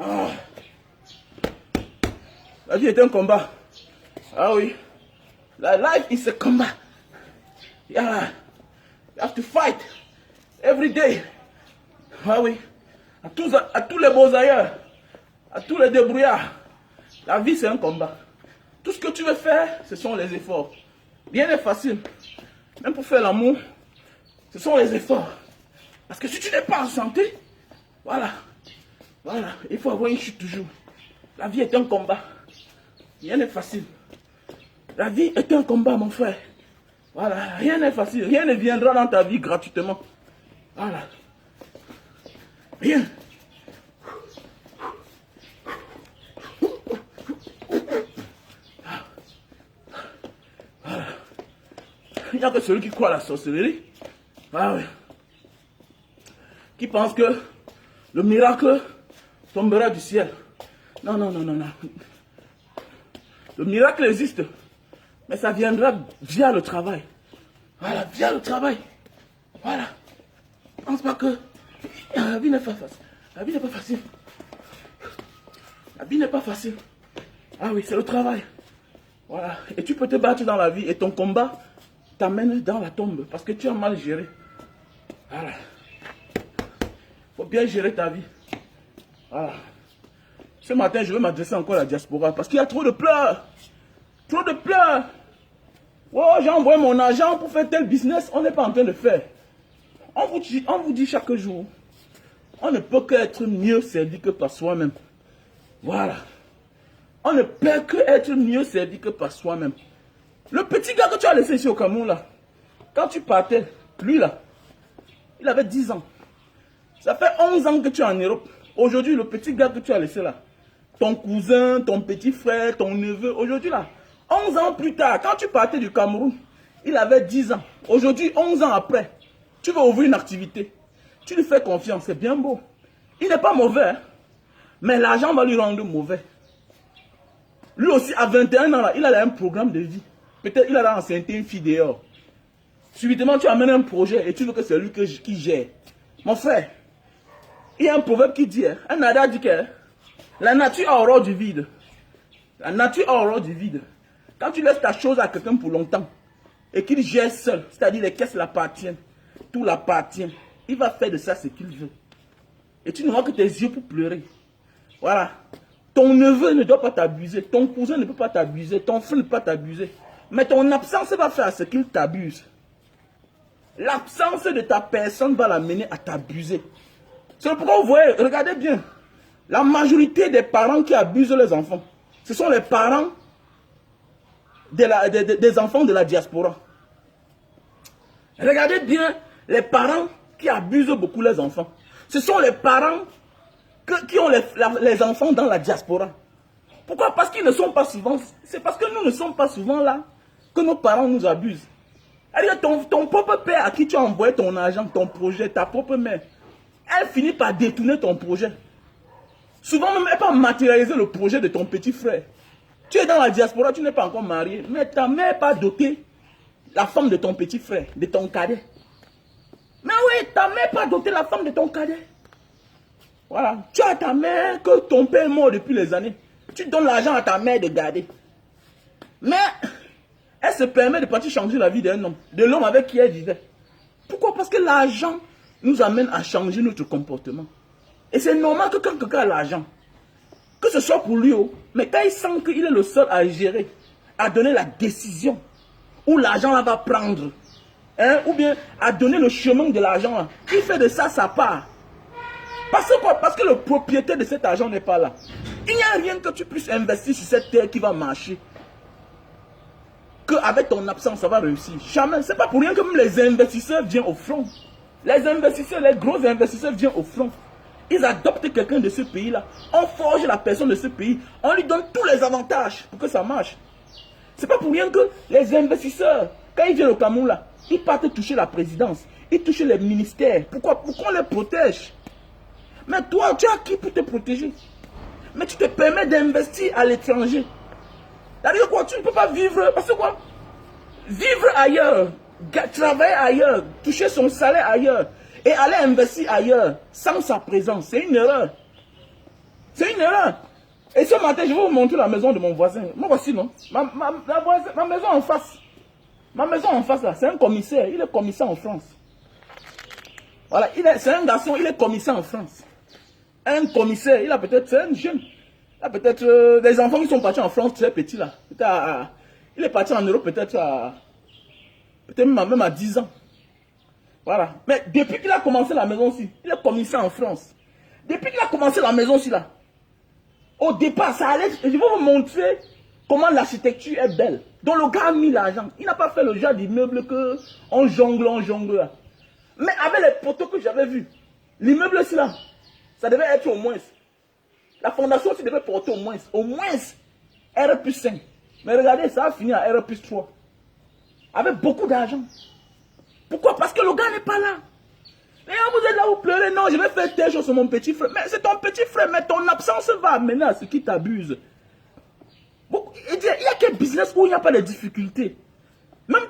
Ah. La vie est un combat. Ah oui. La life is a combat. Yeah. You have to fight. Every day. Ah oui. À tous les beaux ailleurs. À tous les débrouillards. La vie c'est un combat. Tout ce que tu veux faire, ce sont les efforts. Rien n'est facile. Même pour faire l'amour, ce sont les efforts. Parce que si tu n'es pas en santé, voilà. Voilà. Il faut avoir une chute toujours. La vie est un combat. Rien n'est facile. La vie est un combat, mon frère. Voilà. Rien n'est facile. Rien ne viendra dans ta vie gratuitement. Voilà. Rien. Voilà. Il n'y a que celui qui croit à la sorcellerie. Ah oui. Qui pense que le miracle tombera du ciel. Non, non, non, non, non. Le miracle existe. Mais ça viendra via le travail. Voilà, via le travail. Voilà. Je pense pas que la vie n'est pas facile. La vie n'est pas facile. La vie n'est pas facile. Ah oui, c'est le travail. Voilà. Et tu peux te battre dans la vie et ton combat t'amène dans la tombe parce que tu as mal géré. Voilà. Faut bien gérer ta vie. Voilà. Ce matin, je vais m'adresser encore à la diaspora parce qu'il y a trop de pleurs. Trop de pleurs. Oh, j'ai envoyé mon argent pour faire tel business. On n'est pas en train de faire. On vous dit chaque jour, on ne peut qu'être mieux servi que par soi-même. Voilà. On ne peut qu'être mieux servi que par soi-même. Le petit gars que tu as laissé ici au Cameroun, là, quand tu partais, lui là, il avait 10 ans. Ça fait 11 ans que tu es en Europe. Aujourd'hui, le petit gars que tu as laissé là, ton cousin, ton petit frère, ton neveu, aujourd'hui là, 11 ans plus tard, quand tu partais du Cameroun, il avait 10 ans. Aujourd'hui, 11 ans après, tu veux ouvrir une activité. Tu lui fais confiance, c'est bien beau. Il n'est pas mauvais, hein, mais l'argent va lui rendre mauvais. Lui aussi, à 21 ans, là, il a un programme de vie. Peut-être il a enceinté une fille dehors. Subitement, tu amènes un projet et tu veux que c'est lui qui gère. Mon frère, il y a un proverbe qui dit, un nada dit que la nature a horreur du vide. La nature a horreur du vide. Quand tu laisses ta chose à quelqu'un pour longtemps et qu'il gère seul, c'est-à-dire les caisses l'appartiennent, tout l'appartient, il va faire de ça ce qu'il veut. Et tu n'auras que tes yeux pour pleurer. Voilà. Ton neveu ne doit pas t'abuser, ton cousin ne peut pas t'abuser, ton frère ne peut pas t'abuser. Mais ton absence va faire ce qu'il t'abuse. L'absence de ta personne va l'amener à t'abuser. C'est pourquoi vous voyez, regardez bien, la majorité des parents qui abusent les enfants, ce sont les parents des enfants de la diaspora. Regardez bien les parents qui abusent beaucoup les enfants. Ce sont les parents qui ont les enfants dans la diaspora. Pourquoi? Parce qu'ils ne sont pas souvent. C'est parce que nous ne sommes pas souvent là que nos parents nous abusent. C'est-à-dire ton propre père à qui tu as envoyé ton argent, ton projet, ta propre mère, elle finit par détourner ton projet. Souvent même, elle va matérialiser le projet de ton petit frère. Tu es dans la diaspora, tu n'es pas encore marié, mais ta mère n'a pas doté la femme de ton petit frère, de ton cadet. Mais oui, ta mère n'a pas doté la femme de ton cadet. Voilà. Tu as ta mère que ton père est mort depuis les années. Tu donnes l'argent à ta mère de garder. Mais elle se permet de partir changer la vie d'un homme, de l'homme avec qui elle vivait. Pourquoi? Parce que l'argent nous amène à changer notre comportement. Et c'est normal que quand quelqu'un a l'argent, que ce soit pour lui, mais quand il sent qu'il est le seul à gérer, à donner la décision, où l'argent va prendre, hein, ou bien à donner le chemin de l'argent, il fait de ça sa part. Parce que quoi? Parce que le propriétaire de cet argent n'est pas là. Il n'y a rien que tu puisses investir sur cette terre qui va marcher. Qu'avec ton absence, ça va réussir. Jamais. Ce n'est pas pour rien que même les investisseurs viennent au front. Les investisseurs, les gros investisseurs viennent au front. Ils adoptent quelqu'un de ce pays-là. On forge la personne de ce pays. On lui donne tous les avantages pour que ça marche. Ce n'est pas pour rien que les investisseurs, quand ils viennent au Cameroun, là, ils partent toucher la présidence. Ils touchent les ministères. Pourquoi? Pour qu'on les protège. Mais toi, tu as qui pour te protéger? Mais tu te permets d'investir à l'étranger. C'est-à-dire quoi? Tu ne peux pas vivre. Parce que quoi? Vivre ailleurs, travailler ailleurs, toucher son salaire ailleurs et aller investir ailleurs sans sa présence, c'est une erreur. C'est une erreur. Et ce matin, je vais vous montrer la maison de mon voisin. Moi, voici, non? Ma maison en face. Ma maison en face, là, c'est un commissaire. Il est commissaire en France. Voilà, c'est un garçon, il est commissaire en France. Un commissaire, il a peut-être, c'est un jeune. Il a peut-être des enfants qui sont partis en France très petits, là. Il est parti en Europe peut-être même à 10 ans. Voilà. Mais depuis qu'il a commencé la maison-ci, il est commissaire en France. Depuis qu'il a commencé la maison-ci, là, au départ, ça allait. Je vais vous montrer comment l'architecture est belle. Donc le gars a mis l'argent. Il n'a pas fait le genre d'immeuble que on jongle, là. Mais avec les poteaux que j'avais vus, l'immeuble aussi là, ça devait être au moins. La fondation aussi devait porter au moins R plus 5. Mais regardez, ça a fini à R plus 3. Avec beaucoup d'argent. Pourquoi? Parce que le gars n'est pas là. Et vous êtes là, vous pleurez. Non, je vais faire telle chose sur mon petit frère. Mais c'est ton petit frère, mais ton absence va amener à ce qui t'abuse. Il n'y a quel business où il n'y a pas de difficultés. Même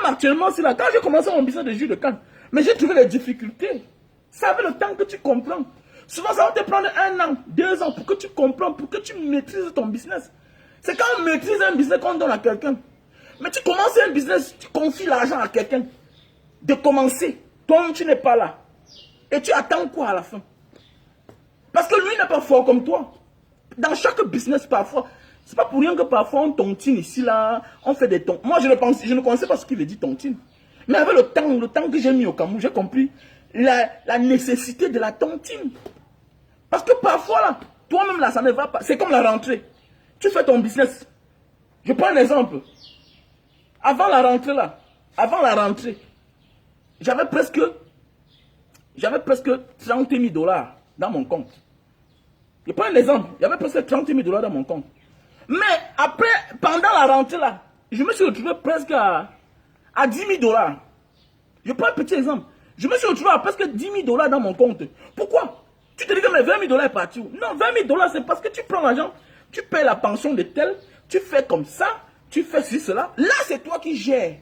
actuellement, c'est là. Quand j'ai commencé mon business de jus de canne, mais j'ai trouvé les difficultés. Ça avait le temps que tu comprends. Souvent, ça va te prendre 1 an, 2 ans pour que tu comprends, pour que tu maîtrises ton business. C'est quand on maîtrise un business qu'on donne à quelqu'un. Mais tu commences un business, tu confies l'argent à quelqu'un. De commencer. Toi, tu n'es pas là. Et tu attends quoi à la fin? Parce que lui n'est pas fort comme toi. Dans chaque business, parfois, c'est pas pour rien que parfois on tontine ici, là, on fait des tons. Moi, je ne connaissais pas ce qu'il veut dire tontine. Mais avec le temps que j'ai mis au Cameroun, j'ai compris la nécessité de la tontine. Parce que parfois, là, toi-même, là, ça ne va pas. C'est comme la rentrée. Tu fais ton business. Je prends un exemple. Avant la rentrée, j'avais presque 30 000 dollars dans mon compte. Je prends un exemple. Il y avait presque 30 000 dollars dans mon compte. Mais après, pendant la rentrée là, je me suis retrouvé presque à 10 000 dollars. Je prends un petit exemple. Je me suis retrouvé à presque 10 000 dollars dans mon compte. Pourquoi? Tu te dis que mes 20 000 dollars est parti où? Non, 20 000 dollars c'est parce que tu prends l'argent, tu payes la pension de tel, tu fais comme ça, tu fais ceci, cela. Là, c'est toi qui gères.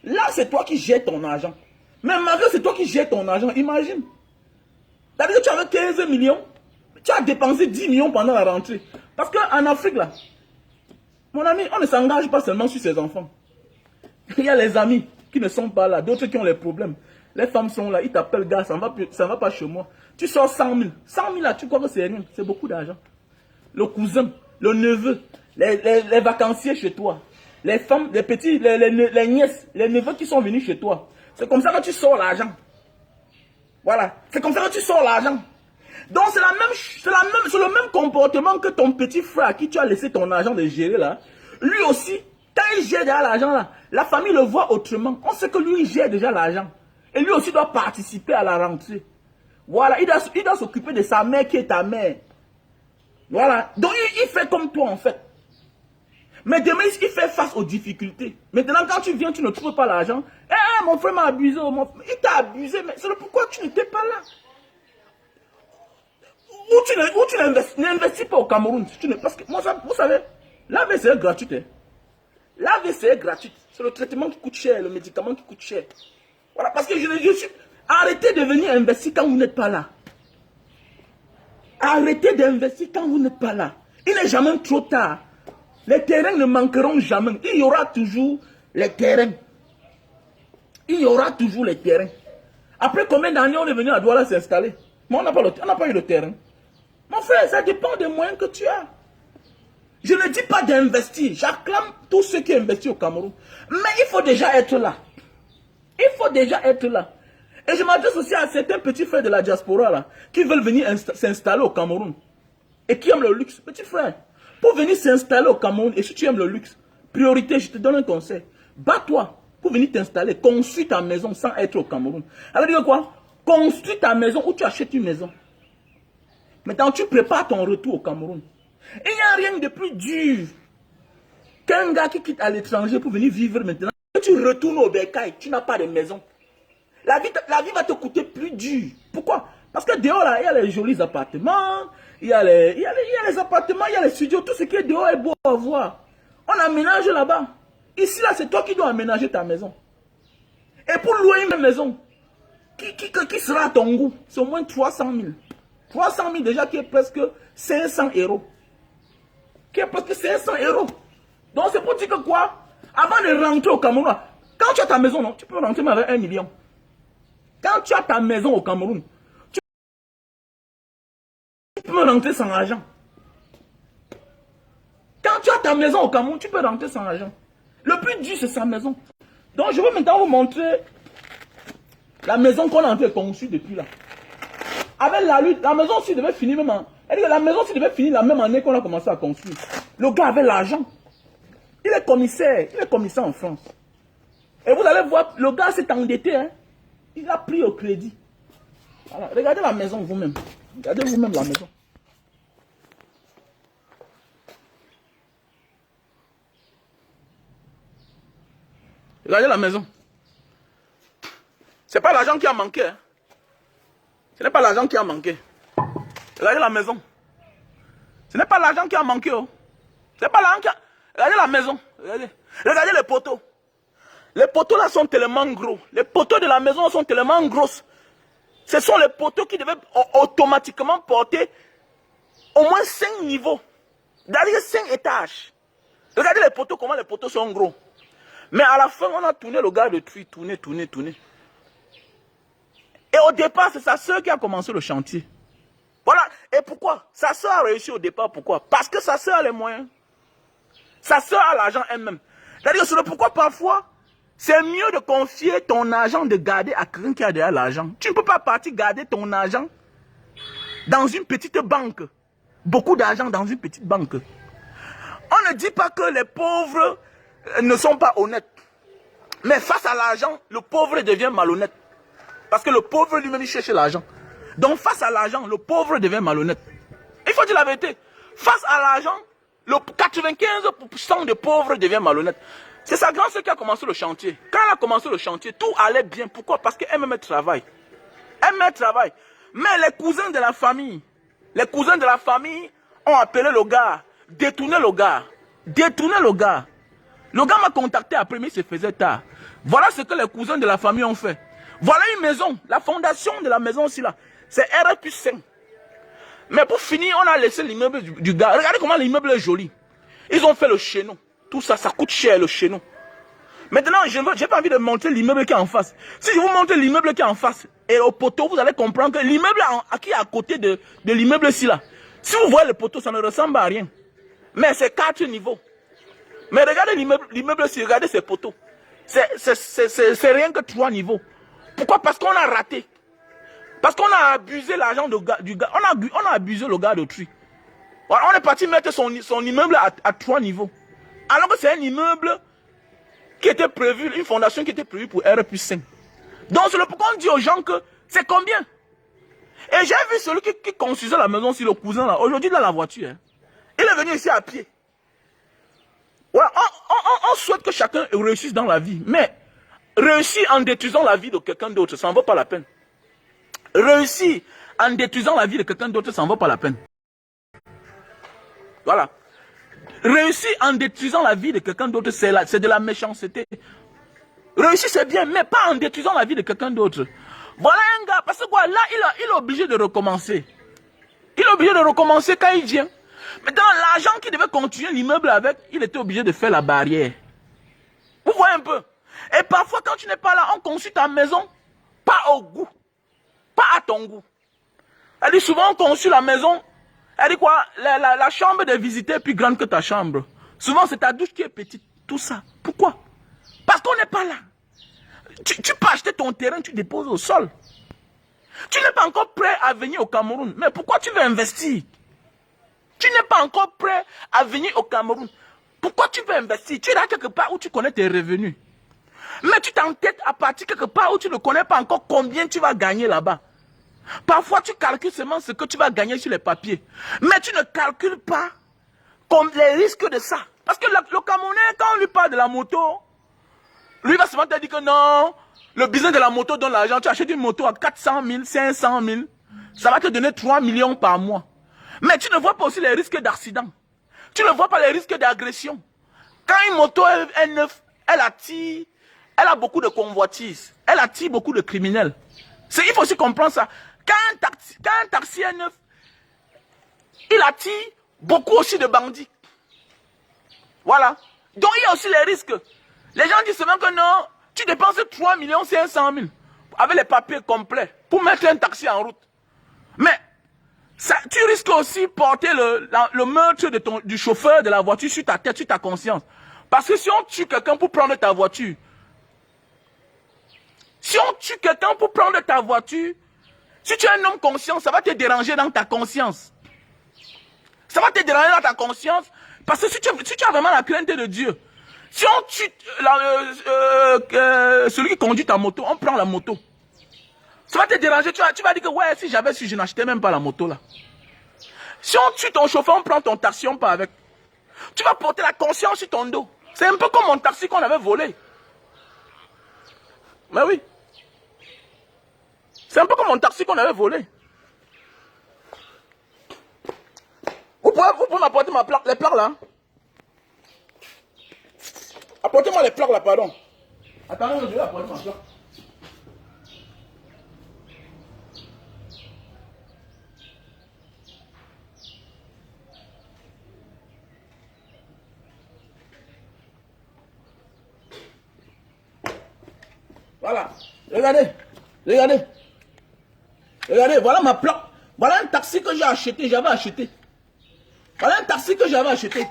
Là, c'est toi qui gères ton argent. Mais malgré c'est toi qui gères ton argent, imagine. C'est-à-dire que tu avais 15 millions, tu as dépensé 10 millions pendant la rentrée. Parce qu'en Afrique, là, mon ami, on ne s'engage pas seulement sur ses enfants. Il y a les amis qui ne sont pas là, d'autres qui ont les problèmes. Les femmes sont là, ils t'appellent, gars, ça ne va pas chez moi. Tu sors 100 000. 100 000 là, tu crois que c'est rien, c'est beaucoup d'argent. Le cousin, le neveu, les vacanciers chez toi, les femmes, les petits, les nièces, les neveux qui sont venus chez toi. C'est comme ça que tu sors l'argent. Voilà, c'est comme ça que tu sors l'argent. Donc c'est le même comportement que ton petit frère à qui tu as laissé ton argent de gérer là. Lui aussi, quand il gère déjà l'argent là, la famille le voit autrement. On sait que lui il gère déjà l'argent. Et lui aussi doit participer à la rentrée. Voilà, il doit s'occuper de sa mère qui est ta mère. Voilà, donc il fait comme toi en fait. Mais demain, il fait face aux difficultés. Maintenant, quand tu viens, tu ne trouves pas l'argent. Eh, mon frère m'a abusé. Il t'a abusé, mais c'est pourquoi tu n'étais pas là. Où tu n'investis pas au Cameroun. Parce que, moi, vous savez, l'AVC est gratuite. Hein. L'AVC est gratuite. C'est le traitement qui coûte cher, le médicament qui coûte cher. Voilà, parce que arrêtez de venir investir quand vous n'êtes pas là. Arrêtez d'investir quand vous n'êtes pas là. Il n'est jamais trop tard. Les terrains ne manqueront jamais. Il y aura toujours les terrains. Il y aura toujours les terrains. Après combien d'années on est venu à Douala s'installer? Mais on n'a pas eu de terrain. Mon frère, ça dépend des moyens que tu as. Je ne dis pas d'investir. J'acclame tous ceux qui investissent au Cameroun. Mais il faut déjà être là. Il faut déjà être là. Et je m'adresse aussi à certains petits frères de la diaspora là, qui veulent venir s'installer au Cameroun. Et qui aiment le luxe. Petit frère. Pour venir s'installer au Cameroun, et si tu aimes le luxe, priorité, je te donne un conseil. Bats-toi pour venir t'installer. Construis ta maison sans être au Cameroun. Ça veut dire quoi? Construis ta maison ou tu achètes une maison. Maintenant, tu prépares ton retour au Cameroun. Il n'y a rien de plus dur qu'un gars qui quitte à l'étranger pour venir vivre maintenant. Quand tu retournes au Bercail, tu n'as pas de maison. La vie va te coûter plus dur. Pourquoi? Parce que dehors, là, il y a les jolis appartements. Il y a les appartements, il y a les studios, tout ce qui est dehors est beau à voir. On aménage là-bas. Ici, là, c'est toi qui dois aménager ta maison. Et pour louer une maison, qui sera à ton goût, c'est au moins 300 000. 300 000 déjà qui est presque 500 euros. Qui est presque 500 euros. Donc c'est pour dire que quoi? Avant de rentrer au Cameroun, quand tu as ta maison, non, tu peux rentrer avec 1 million. Quand tu as ta maison au Cameroun, tu peux rentrer sans argent. Quand tu as ta maison au Cameroun, tu peux rentrer sans argent. Le plus dur, c'est sa maison. Donc je veux maintenant vous montrer la maison qu'on a en fait conçue depuis là. Avec la lutte, la maison aussi devait finir même en... La maison aussi devait finir la même année qu'on a commencé à construire. Le gars avait l'argent. Il est commissaire en France. Et vous allez voir, le gars s'est endetté. Hein. Il a pris au crédit. Voilà. Regardez la maison vous-même. Regardez vous-même la maison. Regardez la maison. Ce n'est pas l'argent qui a manqué. Hein. Ce n'est pas l'argent qui a manqué. Regardez la maison. Ce n'est pas l'argent qui a manqué. Oh. Ce n'est pas l'argent qui a... Regardez la maison. Regardez. Regardez les poteaux. Les poteaux là sont tellement gros. Les poteaux de la maison sont tellement grosses. Ce sont les poteaux qui devaient automatiquement porter au moins 5 niveaux. C'est-à-dire 5 étages. Regardez les poteaux, comment les poteaux sont gros. Mais à la fin, on a tourné le gars de truie. Tourné. Et au départ, c'est sa soeur qui a commencé le chantier. Voilà. Et pourquoi? Sa soeur a réussi au départ. Pourquoi? Parce que sa soeur a les moyens. Sa soeur a l'argent elle-même. C'est-à-dire que c'est le pourquoi parfois, c'est mieux de confier ton argent, de garder à quelqu'un qui a déjà l'argent. Tu ne peux pas partir garder ton argent dans une petite banque. Beaucoup d'argent dans une petite banque. On ne dit pas que les pauvres ne sont pas honnêtes. Mais face à l'argent, le pauvre devient malhonnête. Parce que le pauvre lui-même, il cherche l'argent. Donc face à l'argent, le pauvre devient malhonnête. Il faut dire la vérité. Face à l'argent, le 95% des pauvres devient malhonnête. C'est sa grand-sœur qui a commencé le chantier. Quand elle a commencé le chantier, tout allait bien. Pourquoi? Parce qu'elle-même travaille. Elle-même travaille. Mais les cousins de la famille ont appelé le gars, détourné le gars. Le gars m'a contacté après, mais il se faisait tard. Voilà ce que les cousins de la famille ont fait. Voilà une maison. La fondation de la maison aussi là, c'est R+5. Mais pour finir, on a laissé l'immeuble du gars. Regardez comment l'immeuble est joli. Ils ont fait le chéneau. Tout ça, ça coûte cher le chéneau. Maintenant, je n'ai pas envie de montrer l'immeuble qui est en face. Si je vous montre l'immeuble qui est en face et au poteau, vous allez comprendre que l'immeuble qui est à côté de l'immeuble ci là. Si vous voyez le poteau, ça ne ressemble à rien. Mais c'est 4 niveaux. Mais regardez l'immeuble ci, regardez ces poteaux. C'est rien que 3 niveaux. Pourquoi? Parce qu'on a raté. Parce qu'on a abusé l'argent du gars. On a abusé le gars de tri. Voilà, on est parti mettre son immeuble à 3 niveaux. Alors que c'est un immeuble qui était prévu, une fondation qui était prévue pour R+5. Donc c'est le pourquoi on dit aux gens que c'est combien. Et j'ai vu celui qui construisait la maison, si le cousin là. Aujourd'hui il a la voiture. Hein. Il est venu ici à pied. Voilà, on souhaite que chacun réussisse dans la vie. Mais réussir en détruisant la vie de quelqu'un d'autre, ça n'en vaut pas la peine. Réussir en détruisant la vie de quelqu'un d'autre, ça n'en vaut pas la peine. Voilà. Réussir en détruisant la vie de quelqu'un d'autre, c'est de la méchanceté. Réussir c'est bien, mais pas en détruisant la vie de quelqu'un d'autre. Voilà un gars, parce que quoi, là, il est obligé de recommencer. Il est obligé de recommencer quand il vient. Mais dans l'argent qu'il devait continuer l'immeuble avec, il était obligé de faire la barrière. Vous voyez un peu. Et parfois, quand tu n'es pas là, on construit ta maison, pas au goût. Pas à ton goût. Elle dit souvent, on construit la maison. Elle dit quoi? La chambre des visiteurs est plus grande que ta chambre. Souvent, c'est ta douche qui est petite. Tout ça. Pourquoi? Parce qu'on n'est pas là. Tu peux acheter ton terrain, tu déposes au sol. Tu n'es pas encore prêt à venir au Cameroun. Mais pourquoi tu veux investir? Tu n'es pas encore prêt à venir au Cameroun. Pourquoi tu veux investir? Tu es là quelque part où tu connais tes revenus. Mais tu t'entêtes à partir quelque part où tu ne connais pas encore combien tu vas gagner là-bas. Parfois, tu calcules seulement ce que tu vas gagner sur les papiers. Mais tu ne calcules pas comme les risques de ça. Parce que le Camerounais, quand on lui parle de la moto, lui va souvent te dire que non, le business de la moto donne l'argent. Tu achètes une moto à 400 000, 500 000. Ça va te donner 3 millions par mois. Mais tu ne vois pas aussi les risques d'accident. Tu ne vois pas les risques d'agression. Quand une moto est neuve, elle attire, elle a beaucoup de convoitises. Elle attire beaucoup de criminels. Il faut aussi comprendre ça. Quand un taxi est neuf, il attire beaucoup aussi de bandits. Voilà. Donc il y a aussi les risques. Les gens disent souvent que non, tu dépenses 3 500 000 avec les papiers complets pour mettre un taxi en route. Mais ça, tu risques aussi de porter le meurtre du chauffeur de la voiture sur ta tête, sur ta conscience. Parce que si on tue quelqu'un pour prendre ta voiture, si tu es un homme conscient, ça va te déranger dans ta conscience. Ça va te déranger dans ta conscience. Parce que si tu as vraiment la crainte de Dieu, si on tue celui qui conduit ta moto, on prend la moto. Ça va te déranger. Tu vas dire que ouais, si j'avais su, je n'achetais même pas la moto là. Si on tue ton chauffeur, on prend ton taxi, on part avec. Tu vas porter la conscience sur ton dos. C'est un peu comme mon taxi qu'on avait volé. Mais oui. C'est un peu comme mon taxi qu'on avait volé. Vous pouvez m'apporter les plaques là. Apportez-moi les plaques là, pardon. Attendez, je vais apporter ma plaque. Voilà. Regardez. Regardez, voilà ma plaque. Voilà un taxi que j'avais acheté. Voilà un taxi que j'avais acheté.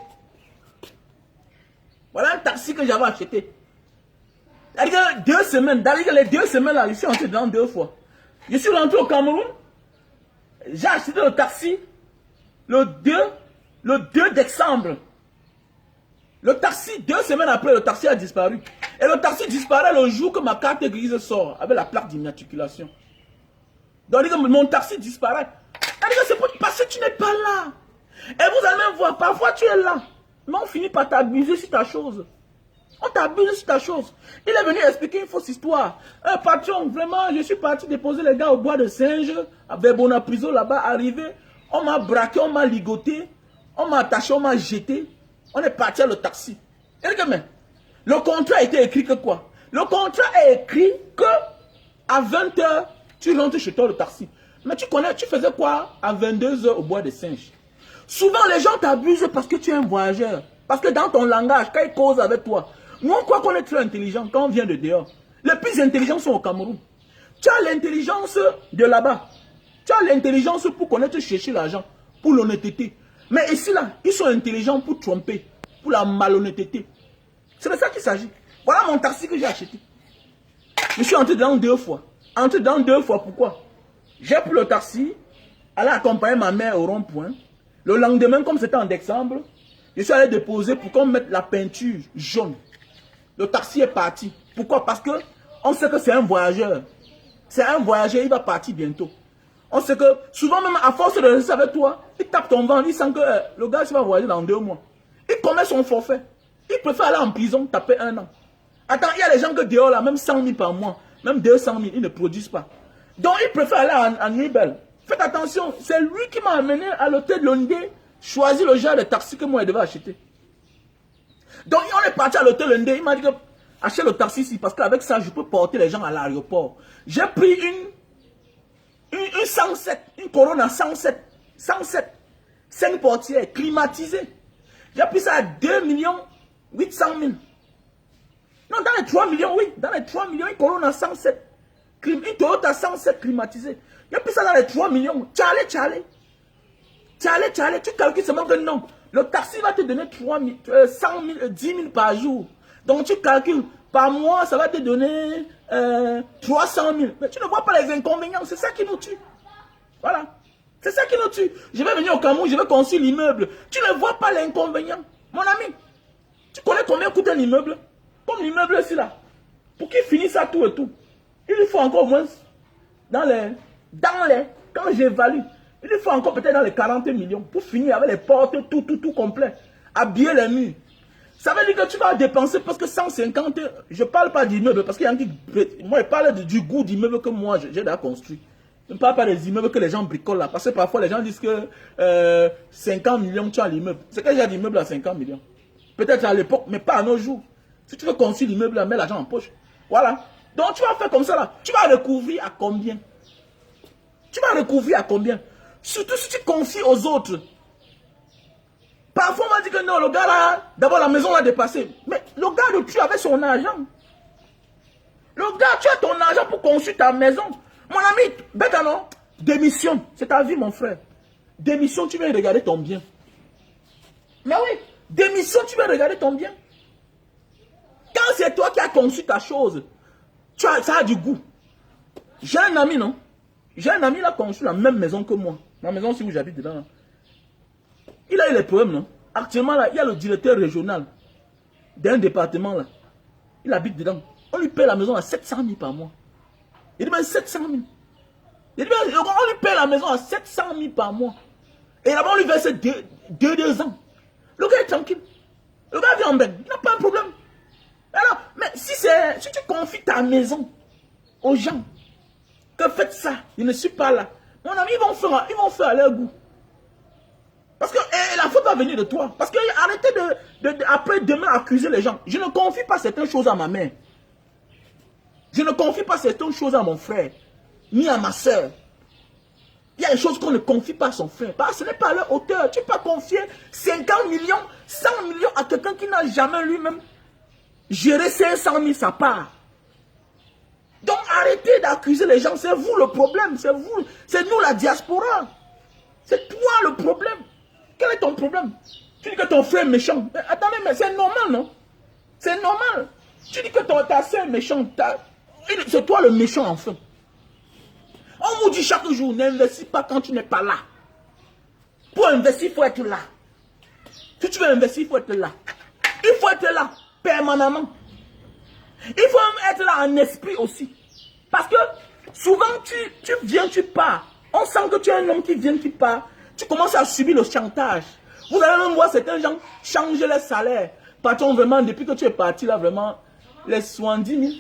C'est-à-dire 2 semaines, les 2 semaines là, je suis rentré dedans 2 fois. Je suis rentré au Cameroun. J'ai acheté le taxi le 2 décembre. Le taxi, 2 semaines après, le taxi a disparu. Et le taxi disparaît le jour que ma carte grise sort avec la plaque d'immatriculation. Donc, mon taxi disparaît. C'est parce que tu n'es pas là. Et vous allez même voir, parfois tu es là. Mais on finit par t'abuser sur ta chose. On t'abuse sur ta chose. Il est venu expliquer une fausse histoire. Patron, vraiment, je suis parti déposer les gars au bois de singe, à Verbona prison là-bas, arrivé. On m'a braqué, on m'a ligoté, on m'a attaché, on m'a jeté. On est parti à le taxi. Et regarde, le contrat a été écrit que quoi? Le contrat est écrit que à 20 h, tu rentres chez toi le taxi. Mais tu connais, tu faisais quoi à 22 h au bois de singe? Souvent, les gens t'abusent parce que tu es un voyageur. Parce que dans ton langage, quand ils causent avec toi, nous on croit qu'on est très intelligent quand on vient de dehors. Les plus intelligents sont au Cameroun. Tu as l'intelligence de là-bas. Tu as l'intelligence pour connaître chercher l'argent, pour l'honnêteté. Mais ici, là, ils sont intelligents pour tromper, pour la malhonnêteté. C'est de ça qu'il s'agit. Voilà mon taxi que j'ai acheté. Je suis entré dedans 2 fois. Entré dedans 2 fois, pourquoi? J'ai pris le taxi, allé accompagner ma mère au rond-point. Le lendemain, comme c'était en décembre, je suis allé déposer pour qu'on mette la peinture jaune. Le taxi est parti. Pourquoi? Parce que on sait que c'est un voyageur. C'est un voyageur, il va partir bientôt. On sait que, souvent même à force de rester avec toi, il tape ton ventre, il sent que le gars il va voyager dans 2 mois. Il commet son forfait. Il préfère aller en prison, taper 1 an. Attends, il y a les gens que dehors là, même 100 000 par mois, même 200 000, ils ne produisent pas. Donc il préfère aller en Nibel. Faites attention, c'est lui qui m'a amené à l'hôtel de Londé, choisir le genre de taxi que moi je devais acheter. Donc on est parti à l'hôtel Londé, il m'a dit que achète le taxi ici, parce qu'avec ça, je peux porter les gens à l'aéroport. J'ai pris une 107, une Corona 107, 5 portières, climatisées. J'ai pris ça à 2 800 000. Non, dans les 3 millions, oui, dans les 3 millions, une Corona 107, une Toyota 107 climatisée. J'ai pris ça dans les 3 millions. Tchale, tu calcules seulement que non. Le taxi va te donner 10 000 par jour. Donc tu calcules, par mois, ça va te donner 300 000. Mais tu ne vois pas les inconvénients, c'est ça qui nous tue. Voilà. C'est ça qui nous tue. Je vais venir au Cameroun, je vais construire l'immeuble. Tu ne vois pas l'inconvénient. Mon ami, tu connais combien coûte un immeuble? Comme l'immeuble ici là. Pour qu'il finisse à tout et tout. Il faut encore au moins, quand j'évalue, il faut encore peut-être dans les 40 millions pour finir avec les portes, tout complet. Habiller les murs. Ça veut dire que tu vas dépenser parce que 150, je ne parle pas d'immeuble, parce qu'il y a un qui, moi je parle du goût d'immeuble que moi j'ai déjà construit. Je ne parle pas des immeubles que les gens bricolent là, parce que parfois les gens disent que 50 millions tu as l'immeuble. C'est que j'ai d'immeuble à 50 millions. Peut-être à l'époque, mais pas à nos jours. Si tu veux construire l'immeuble là, mets l'argent en poche. Voilà. Donc tu vas faire comme ça là. Tu vas recouvrir à combien? Tu vas recouvrir à combien? Surtout si tu confies aux autres. Parfois, on m'a dit que non, le gars là, d'abord la maison l'a dépassé. Mais le gars de tu avec son argent. Le gars, tu as ton argent pour construire ta maison. Mon ami, bête non? Démission. C'est ta vie, mon frère. Démission, tu viens regarder ton bien. Mais oui, démission, tu viens regarder ton bien. Quand c'est toi qui as conçu ta chose, ça a du goût. J'ai un ami, non? J'ai un ami, il a conçu la même maison que moi. La maison aussi où j'habite dedans. Là. Il a eu les problèmes, non? Actuellement, là, il y a le directeur régional d'un département, là. Il habite dedans. On lui paie la maison à 700 000 par mois. Il dit, mais 700 000. Il dit, mais on lui paie la maison à 700 000 par mois. Et là-bas, on lui verse 2 ans. Le gars est tranquille. Le gars vient en bain. Il n'a pas un problème. Alors, mais si tu confies ta maison aux gens, que faites ça, je ne suis pas là. Mon ami, ils vont faire à leur goût. Parce que la faute va venir de toi. Parce que arrêtez après demain accuser les gens. Je ne confie pas certaines choses à ma mère. Je ne confie pas certaines choses à mon frère, ni à ma soeur. Il y a des choses qu'on ne confie pas à son frère. Parce que ce n'est pas à leur hauteur. Tu peux pas confier 50 millions, 100 millions à quelqu'un qui n'a jamais lui-même géré 500 000 sa part. Donc arrêtez d'accuser les gens. C'est vous le problème. C'est vous. C'est nous la diaspora. C'est toi le problème. Quel est ton problème? Tu dis que ton frère est méchant. Mais attendez, mais c'est normal, non? C'est normal. Tu dis que ta soeur est méchante. C'est toi le méchant, enfin. On vous dit chaque jour, n'investis pas quand tu n'es pas là. Pour investir, il faut être là. Si tu veux investir, il faut être là. Il faut être là, permanemment. Il faut être là en esprit aussi. Parce que souvent, tu viens, tu pars. On sent que tu es un homme qui vient, qui part. Tu commences à subir le chantage. Vous allez même voir certains gens changer les salaires. Patron, vraiment, depuis que tu es parti là, vraiment, les 70 000.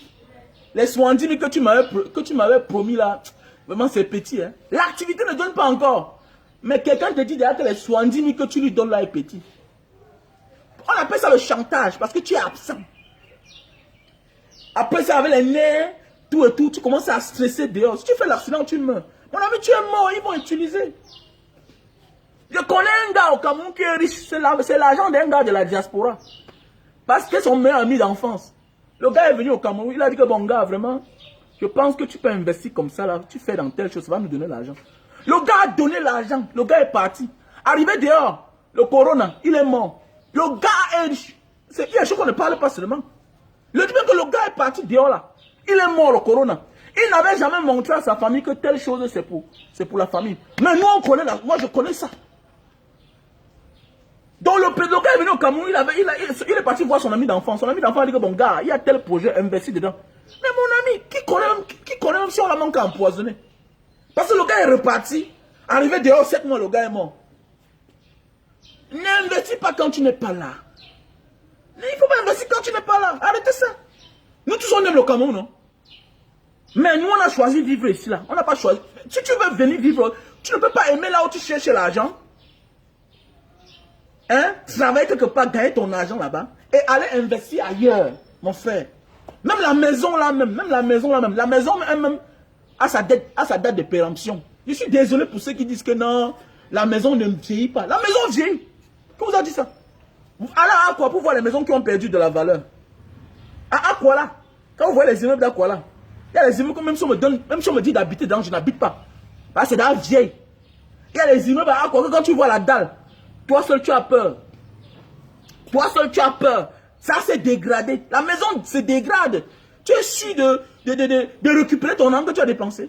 Les 70 000 que tu m'avais promis là, vraiment c'est petit. Hein? L'activité ne donne pas encore. Mais quelqu'un te dit derrière que les 70 000 que tu lui donnes là est petit. On appelle ça le chantage parce que tu es absent. Après ça, avec les nerfs, tout et tout, tu commences à stresser dehors. Si tu fais l'accident, tu meurs. Mon ami, tu es mort, ils vont utiliser. Je connais un gars au Cameroun qui est riche. C'est l'argent d'un gars de la diaspora. Parce que son meilleur ami d'enfance. Le gars est venu au Cameroun, il a dit que bon gars, vraiment, je pense que tu peux investir comme ça là, tu fais dans telle chose, ça va nous donner l'argent. Le gars a donné l'argent, le gars est parti. Arrivé dehors, le corona, il est mort. Le gars est riche. Il y a des choses qu'on ne parle pas seulement. Le dit que le gars est parti dehors là, il est mort le corona. Il n'avait jamais montré à sa famille que telle chose c'est pour la famille. Mais nous on connaît, moi je connais ça. Donc le gars est venu au Cameroun, il est parti voir son ami d'enfance. Son ami d'enfance a dit que bon gars, il y a tel projet, investis dedans. Mais mon ami, qui connaît même si on l'a manqué à empoisonner? Parce que le gars est reparti, arrivé dehors 7 mois, le gars est mort. N'investis pas quand tu n'es pas là. Il ne faut pas investir quand tu n'es pas là. Arrêtez ça. Nous tous on aime le Cameroun, non? Mais nous on a choisi de vivre ici là. On n'a pas choisi. Si tu veux venir vivre, tu ne peux pas aimer là où tu cherches l'argent. Hein? Travailler quelque part, gagner ton argent là-bas et aller investir ailleurs, mon frère. Même la maison là même, la maison même a sa date de péremption. Je suis désolé pour ceux qui disent que non, la maison ne vieillit pas. La maison vieillit. Qui vous a dit ça? Allez à Aqua pour voir les maisons qui ont perdu de la valeur. À Aqua là, quand vous voyez les immeubles d'Aqua là, il y a les immeubles que même si on me dit d'habiter dedans, je n'habite pas. Parce que c'est dans la vieille. Il y a les immeubles à Aqua que quand tu vois la dalle, toi seul tu as peur. Toi seul tu as peur. Ça s'est dégradé. La maison se dégrade. Tu es sûr de récupérer ton argent que tu as dépensé.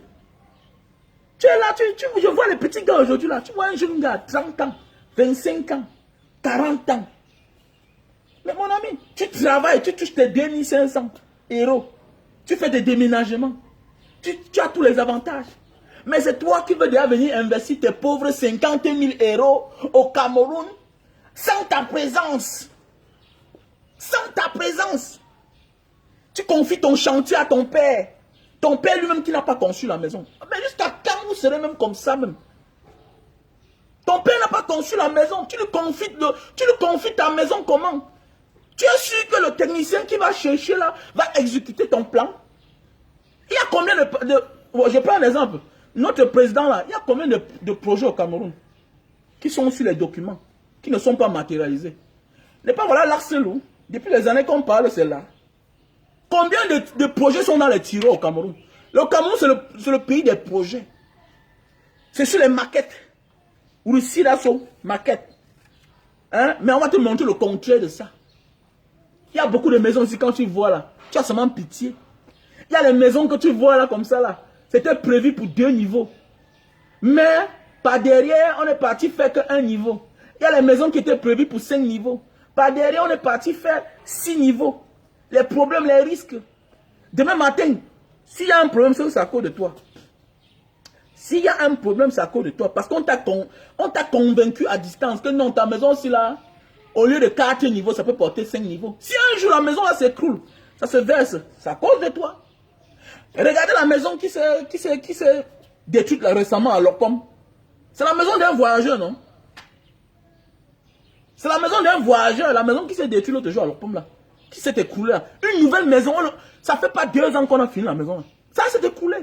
Tu es là, je vois les petits gars aujourd'hui là. Tu vois un jeune gars, 30 ans, 25 ans, 40 ans. Mais mon ami, tu travailles, tu touches tes 2500 €. Tu fais des déménagements. Tu as tous les avantages. Mais c'est toi qui veux déjà venir investir tes pauvres 50 000 € au Cameroun sans ta présence. Sans ta présence. Tu confies ton chantier à ton père. Ton père lui-même qui n'a pas conçu la maison. Mais jusqu'à quand vous serez même comme ça même? Ton père n'a pas conçu la maison. Tu lui confies ta maison comment? Tu es sûr que le technicien qui va chercher là va exécuter ton plan? Il y a combien de... Je prends un exemple. Notre président là, il y a combien de projets au Cameroun qui sont sur les documents, qui ne sont pas matérialisés? N'est pas voilà l'Arcelou, depuis les années qu'on parle, c'est là. Combien de projets sont dans les tiroirs au Cameroun? Le Cameroun, c'est le pays des projets. C'est sur les maquettes. Ou ici, là, sont maquettes. Hein? Mais on va te montrer le contraire de ça. Il y a beaucoup de maisons ici, quand tu vois là, tu as seulement pitié. Il y a les maisons que tu vois là, comme ça là. C'était prévu pour 2 niveaux. Mais, par derrière, on est parti faire qu'un niveau. Il y a les maisons qui étaient prévues pour 5 niveaux. Par derrière, on est parti faire 6 niveaux. Les problèmes, les risques. Demain matin, s'il y a un problème, c'est à cause de toi. S'il y a un problème, c'est à cause de toi. Parce qu'on t'a convaincu à distance que non, ta maison aussi là, au lieu de 4 niveaux, ça peut porter 5 niveaux. Si un jour la maison là s'écroule, ça se verse, c'est à cause de toi. Et regardez la maison qui s'est détruite là récemment à Lopom. C'est la maison d'un voyageur, non? C'est la maison d'un voyageur, la maison qui s'est détruite l'autre jour à Lopom là. Qui s'est écroulée là. Une nouvelle maison, ça fait pas 2 ans qu'on a fini la maison là. Ça s'est écroulé.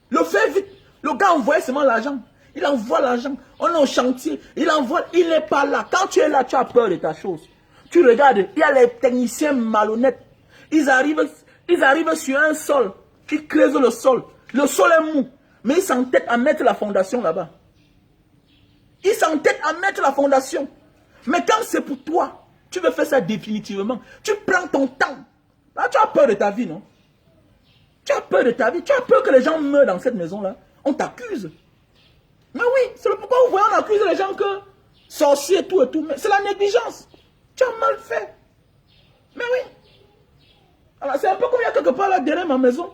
Le fait vite. Le gars envoie seulement l'argent. Il envoie l'argent. On est au chantier. Il envoie. Il n'est pas là. Quand tu es là, tu as peur de ta chose. Tu regardes. Il y a les techniciens malhonnêtes. Ils arrivent sur un sol. Ils creusent le sol. Le sol est mou. Mais ils s'entêtent à mettre la fondation là-bas. Ils s'entêtent à mettre la fondation. Mais quand c'est pour toi, tu veux faire ça définitivement. Tu prends ton temps. Là, tu as peur de ta vie, non? Tu as peur de ta vie. Tu as peur que les gens meurent dans cette maison-là. On t'accuse. Mais oui, c'est le pourquoi vous voyez, on accuse les gens que sorciers et tout et tout. Mais c'est la négligence. Tu as mal fait. Mais oui. Alors c'est un peu comme il y a quelque part là derrière ma maison.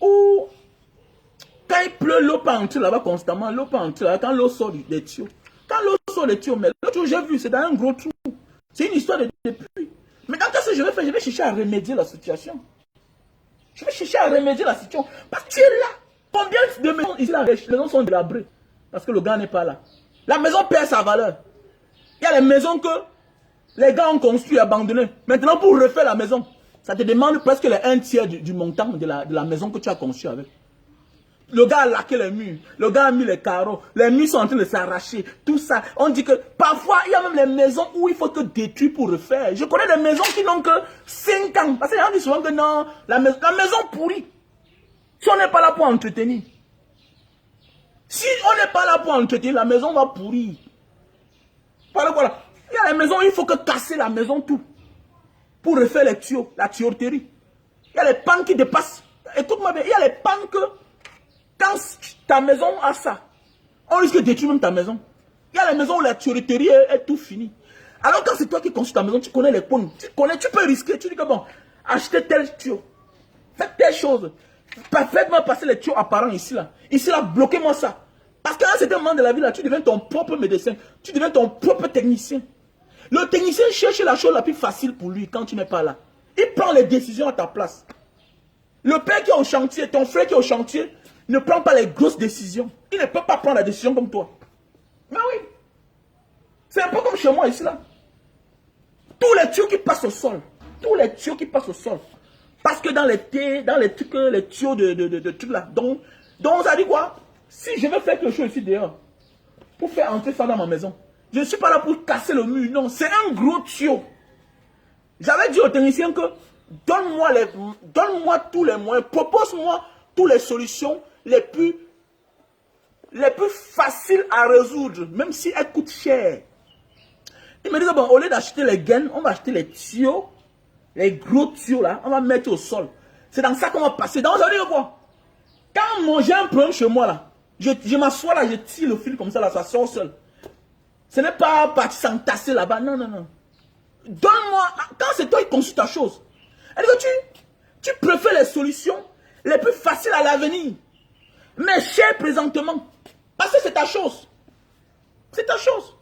Où quand il pleut, l'eau peut entrer là-bas constamment. L'eau peut entrer là, quand l'eau sort des tuyaux. Quand l'eau sort des tuyaux, mais l'autre jour j'ai vu, c'est dans un gros trou. C'est une histoire de pluie. Mais quand qu'est-ce que je vais faire? Je vais chercher à remédier la situation. Je vais chercher à remédier la situation. Parce que tu es là. Combien de maisons ici là, les maisons sont délabrées parce que le gars n'est pas là. La maison perd sa valeur. Il y a les maisons que les gars ont construit et abandonnées. Maintenant, pour refaire la maison, ça te demande presque le 1/3 du montant de la maison que tu as conçue avec. Le gars a laqué les murs, le gars a mis les carreaux, les murs sont en train de s'arracher, tout ça. On dit que parfois, il y a même les maisons où il faut te détruire pour refaire. Je connais des maisons qui n'ont que 5 ans. Parce que les gens disent souvent que non, la maison pourrit. Si on n'est pas là pour entretenir. Si on n'est pas là pour entretenir, la maison va pourrir. Voilà. Il y a les maisons où il faut que casser la maison tout. Pour refaire les tuyaux, la tuyauterie. Il y a les pannes qui dépassent. Écoute-moi bien, il y a les pannes que quand ta maison a ça, on risque de détruire même ta maison. Il y a les maisons où la tuyauterie est tout fini. Alors quand c'est toi qui construis ta maison, tu connais les pannes. Tu peux risquer. Tu dis que bon, achetez tel tuyau. Faites telle chose. Faites-moi passer les tuyaux apparents ici là. Ici là, bloquez-moi ça. Parce qu'à un certain moment de la vie là, tu deviens ton propre médecin. Tu deviens ton propre technicien. Le technicien cherche la chose la plus facile pour lui quand tu n'es pas là. Il prend les décisions à ta place. Le père qui est au chantier, ton frère qui est au chantier, ne prend pas les grosses décisions. Il ne peut pas prendre la décision comme toi. Mais oui. C'est un peu comme chez moi ici là. Tous les tuyaux qui passent au sol. Tous les tuyaux qui passent au sol. Parce que dans les tuyaux de trucs là. Donc ça dit quoi? Si je veux faire quelque chose ici dehors, pour faire entrer ça dans ma maison, je ne suis pas là pour casser le mur. Non, c'est un gros tuyau. J'avais dit au technicien que donne-moi tous les moyens, propose-moi toutes les solutions les plus faciles à résoudre, même si elles coûtent cher. Il me dit, bon, au lieu d'acheter les gaines, on va acheter les tuyaux. Les gros tuyaux là, on va mettre au sol. C'est dans ça qu'on va passer. Donc, ça veut dire quoi? Quand j'ai un problème chez moi là, je m'assois là, je tire le fil comme ça là, ça sort seul. Ce n'est pas parti s'entasser là-bas. Non. Donne-moi, quand c'est toi qui conçois ta chose. Est-ce que tu préfères les solutions les plus faciles à l'avenir, mais chères présentement. Parce que c'est ta chose. C'est ta chose.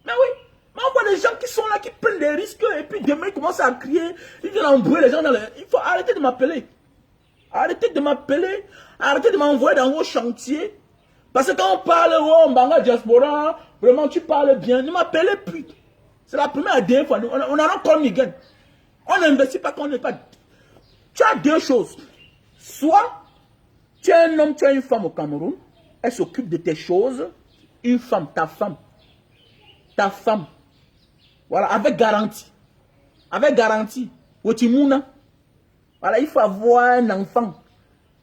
Mais oui. Mais on voit des gens qui sont là, qui prennent des risques, et puis demain ils commencent à crier, ils viennent embrouiller les gens dans le... Il faut arrêter de m'appeler. Arrêtez de m'appeler, arrêtez de m'envoyer dans vos chantiers. Parce que quand on parle, oh, Mbanga Diaspora, vraiment tu parles bien, ne m'appelez plus. C'est la première et dernière fois, on en a encore Miguel. On n'investit pas quand on n'est pas... Tu as deux choses. Soit Tu es un homme, tu as une femme au Cameroun. Elle s'occupe de tes choses. Une femme, ta femme. Ta femme. Voilà, avec garantie. Avec garantie. Otimouna. Voilà, il faut avoir un enfant.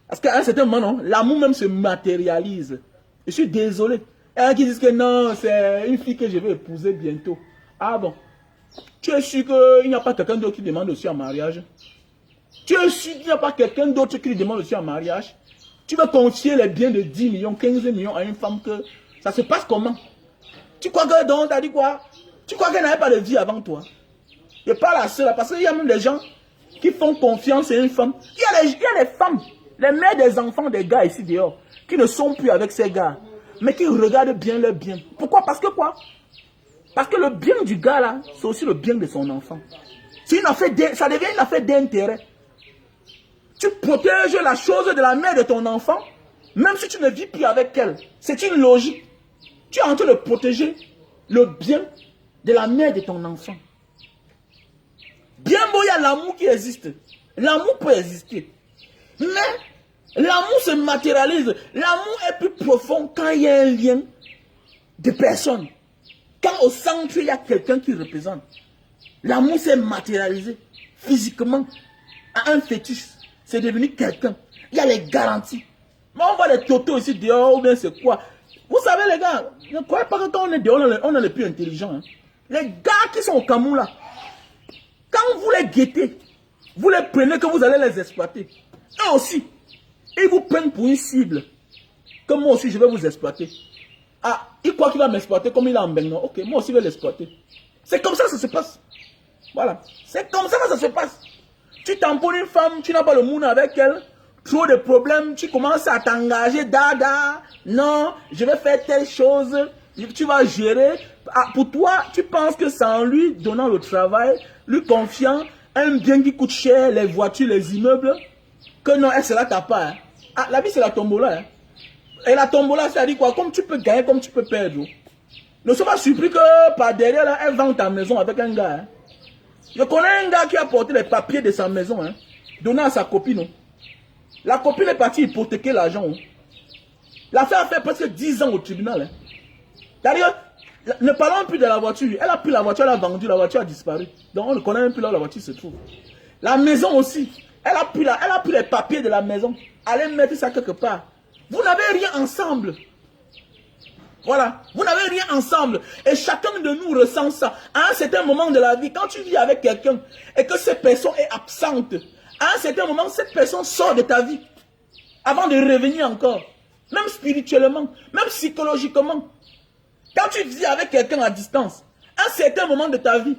Parce qu'à un certain moment, non, l'amour même se matérialise. Je suis désolé. Il y en a qui disent que non, c'est une fille que je vais épouser bientôt. Ah bon. Tu es sûr qu'il n'y a pas quelqu'un d'autre qui demande aussi en mariage? Tu es sûr qu'il n'y a pas quelqu'un d'autre qui lui demande aussi en mariage? Tu vas confier les biens de 10 millions, 15 millions à une femme que... Ça se passe comment? Tu crois que donc, t'as dit quoi? Tu crois qu'elle n'avait pas de vie avant toi? Je parle à cela parce qu'il y a même des gens qui font confiance à une femme. Il y a les femmes, les mères des enfants des gars ici dehors, qui ne sont plus avec ces gars, mais qui regardent bien leur bien. Pourquoi? Parce que quoi? Parce que le bien du gars là, c'est aussi le bien de son enfant. C'est une affaire ça devient une affaire d'intérêt. Tu protèges la chose de la mère de ton enfant, même si tu ne vis plus avec elle. C'est une logique. Tu es en train de protéger le bien de la mère de ton enfant. Bien beau, il y a l'amour qui existe. L'amour peut exister. Mais l'amour se matérialise. L'amour est plus profond quand il y a un lien de personnes. Quand au centre, il y a quelqu'un qui représente. L'amour s'est matérialisé physiquement à un fétiche. C'est devenu quelqu'un. Il y a les garanties. Mais on voit les totos ici dehors, ou bien c'est quoi? Vous savez les gars, ne croyez pas que quand on est dehors, on est les plus intelligents. Hein. Les gars qui sont au Cameroun là, quand vous les guettez, vous les prenez que vous allez les exploiter. Eux aussi, ils vous prennent pour une cible. Que moi aussi je vais vous exploiter. Ah, il croit qu'il va m'exploiter comme il a en Benno. Ok, moi aussi je vais l'exploiter. C'est comme ça que ça se passe. Voilà. C'est comme ça que ça se passe. Tu tamponnes une femme, tu n'as pas le monde avec elle. Trop de problèmes, tu commences à t'engager. Dada, non, je vais faire telle chose. Tu vas gérer. Ah, pour toi, tu penses que c'est en lui donnant le travail, lui confiant un bien qui coûte cher, les voitures, les immeubles, que non, elle sera ta part. Hein. Ah, la vie, c'est la tombola. Hein. Et la tombola, ça dit quoi? Comme tu peux gagner, comme tu peux perdre. Ne sois pas surpris que par derrière, là, elle vend ta maison avec un gars. Hein. Je connais un gars qui a porté les papiers de sa maison, hein, donné à sa copine. Non? La copine est partie hypothéquer l'argent. Hein. L'affaire a fait presque 10 ans au tribunal. Hein. D'ailleurs, ne parlons plus de la voiture. Elle a pris la voiture, elle a vendu, la voiture a disparu. Donc on ne connaît même plus là où la voiture se trouve. La maison aussi. Elle a pris les papiers de la maison. Allez mettre ça quelque part. Vous n'avez rien ensemble. Voilà. Vous n'avez rien ensemble. Et chacun de nous ressent ça. À un certain moment de la vie, quand tu vis avec quelqu'un et que cette personne est absente, à un certain moment, cette personne sort de ta vie. Avant de revenir encore. Même spirituellement, même psychologiquement. Quand tu vis avec quelqu'un à distance, à un certain moment de ta vie,